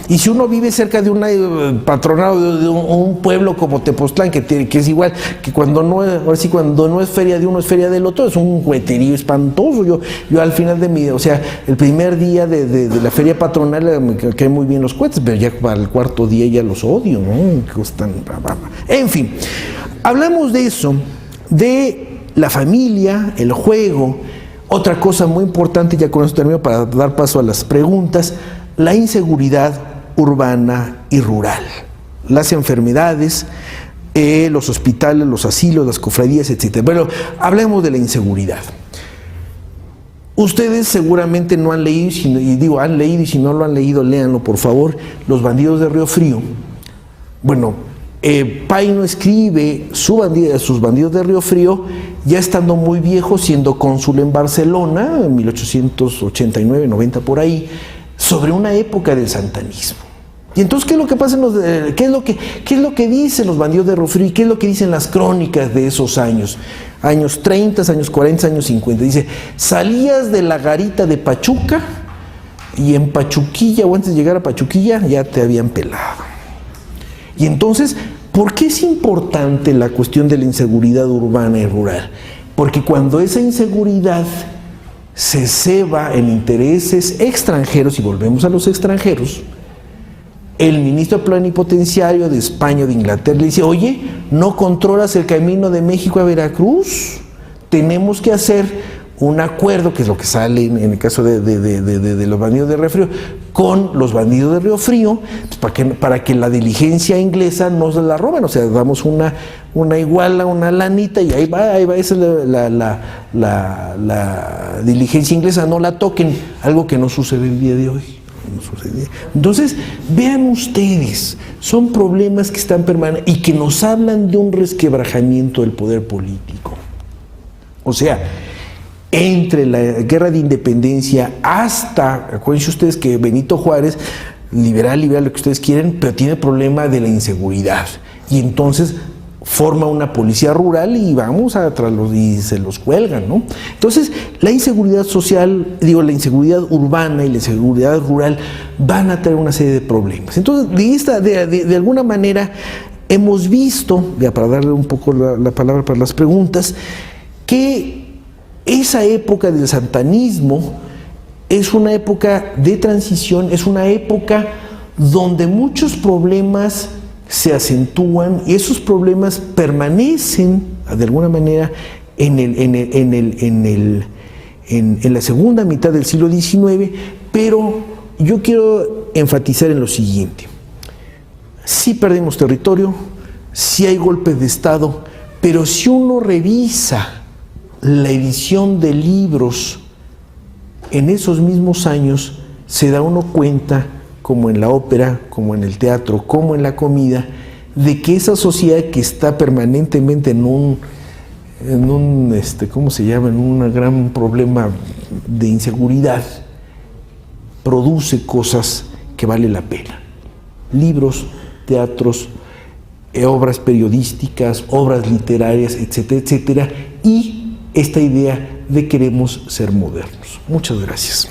Y si uno vive cerca de un patronado de un pueblo como Tepoztlán, que es igual, que cuando no es feria de uno, es feria del otro, es un coheterío espantoso. Yo al final el primer día de la feria patronal me caen muy bien los cohetes, pero ya para el cuarto día ya los odio, ¿no? En fin, hablamos de eso, de la familia, el juego. Otra cosa muy importante, ya con eso termino para dar paso a las preguntas, la inseguridad urbana y rural, las enfermedades, los hospitales, los asilos, las cofradías, etc. Bueno, hablemos de la inseguridad. Ustedes seguramente no han leído, han leído, y si no lo han leído, léanlo por favor, Los bandidos de Río Frío. Bueno, Paino escribe sus bandidos de Río Frío ya estando muy viejo, siendo cónsul en Barcelona, en 1889, 90 por ahí, sobre una época del santanismo. Y entonces, ¿qué es lo que pasa? ¿Qué es lo que dicen los bandidos de Río Frío? ¿Y qué es lo que dicen las crónicas de esos años? Años 30, años 40, años 50. Dice, salías de la garita de Pachuca y en Pachuquilla, o antes de llegar a Pachuquilla, ya te habían pelado. Y entonces, ¿por qué es importante la cuestión de la inseguridad urbana y rural? Porque cuando esa inseguridad se ceba en intereses extranjeros, y volvemos a los extranjeros, el ministro plenipotenciario de España o de Inglaterra le dice, oye, ¿no controlas el camino de México a Veracruz? Tenemos que hacer un acuerdo, que es lo que sale en el caso de los bandidos de Río Frío, con los bandidos de Río Frío, pues para que la diligencia inglesa no se la roben, o sea, damos una iguala, una lanita, y ahí va, esa es la diligencia inglesa, no la toquen, algo que no sucede el día de hoy. No sucede. Entonces, vean ustedes, son problemas que están permanentes y que nos hablan de un resquebrajamiento del poder político. O sea, entre la guerra de independencia hasta, acuérdense ustedes que Benito Juárez, liberal, lo que ustedes quieren, pero tiene el problema de la inseguridad. Y entonces forma una policía rural y vamos y se los cuelgan, ¿no? Entonces, la inseguridad social, la inseguridad urbana y la inseguridad rural van a traer una serie de problemas. Entonces, de alguna manera, hemos visto, ya para darle un poco la palabra para las preguntas, que esa época del santanismo es una época de transición, es una época donde muchos problemas se acentúan y esos problemas permanecen de alguna manera en la segunda mitad del siglo XIX, pero yo quiero enfatizar en lo siguiente: sí perdimos territorio, sí hay golpes de Estado, pero si uno revisa la edición de libros en esos mismos años, se da uno cuenta, como en la ópera, como en el teatro, como en la comida, de que esa sociedad que está permanentemente en un gran problema de inseguridad, produce cosas que vale la pena. Libros, teatros, obras periodísticas, obras literarias, etcétera, etcétera, y esta idea de queremos ser modernos. Muchas gracias.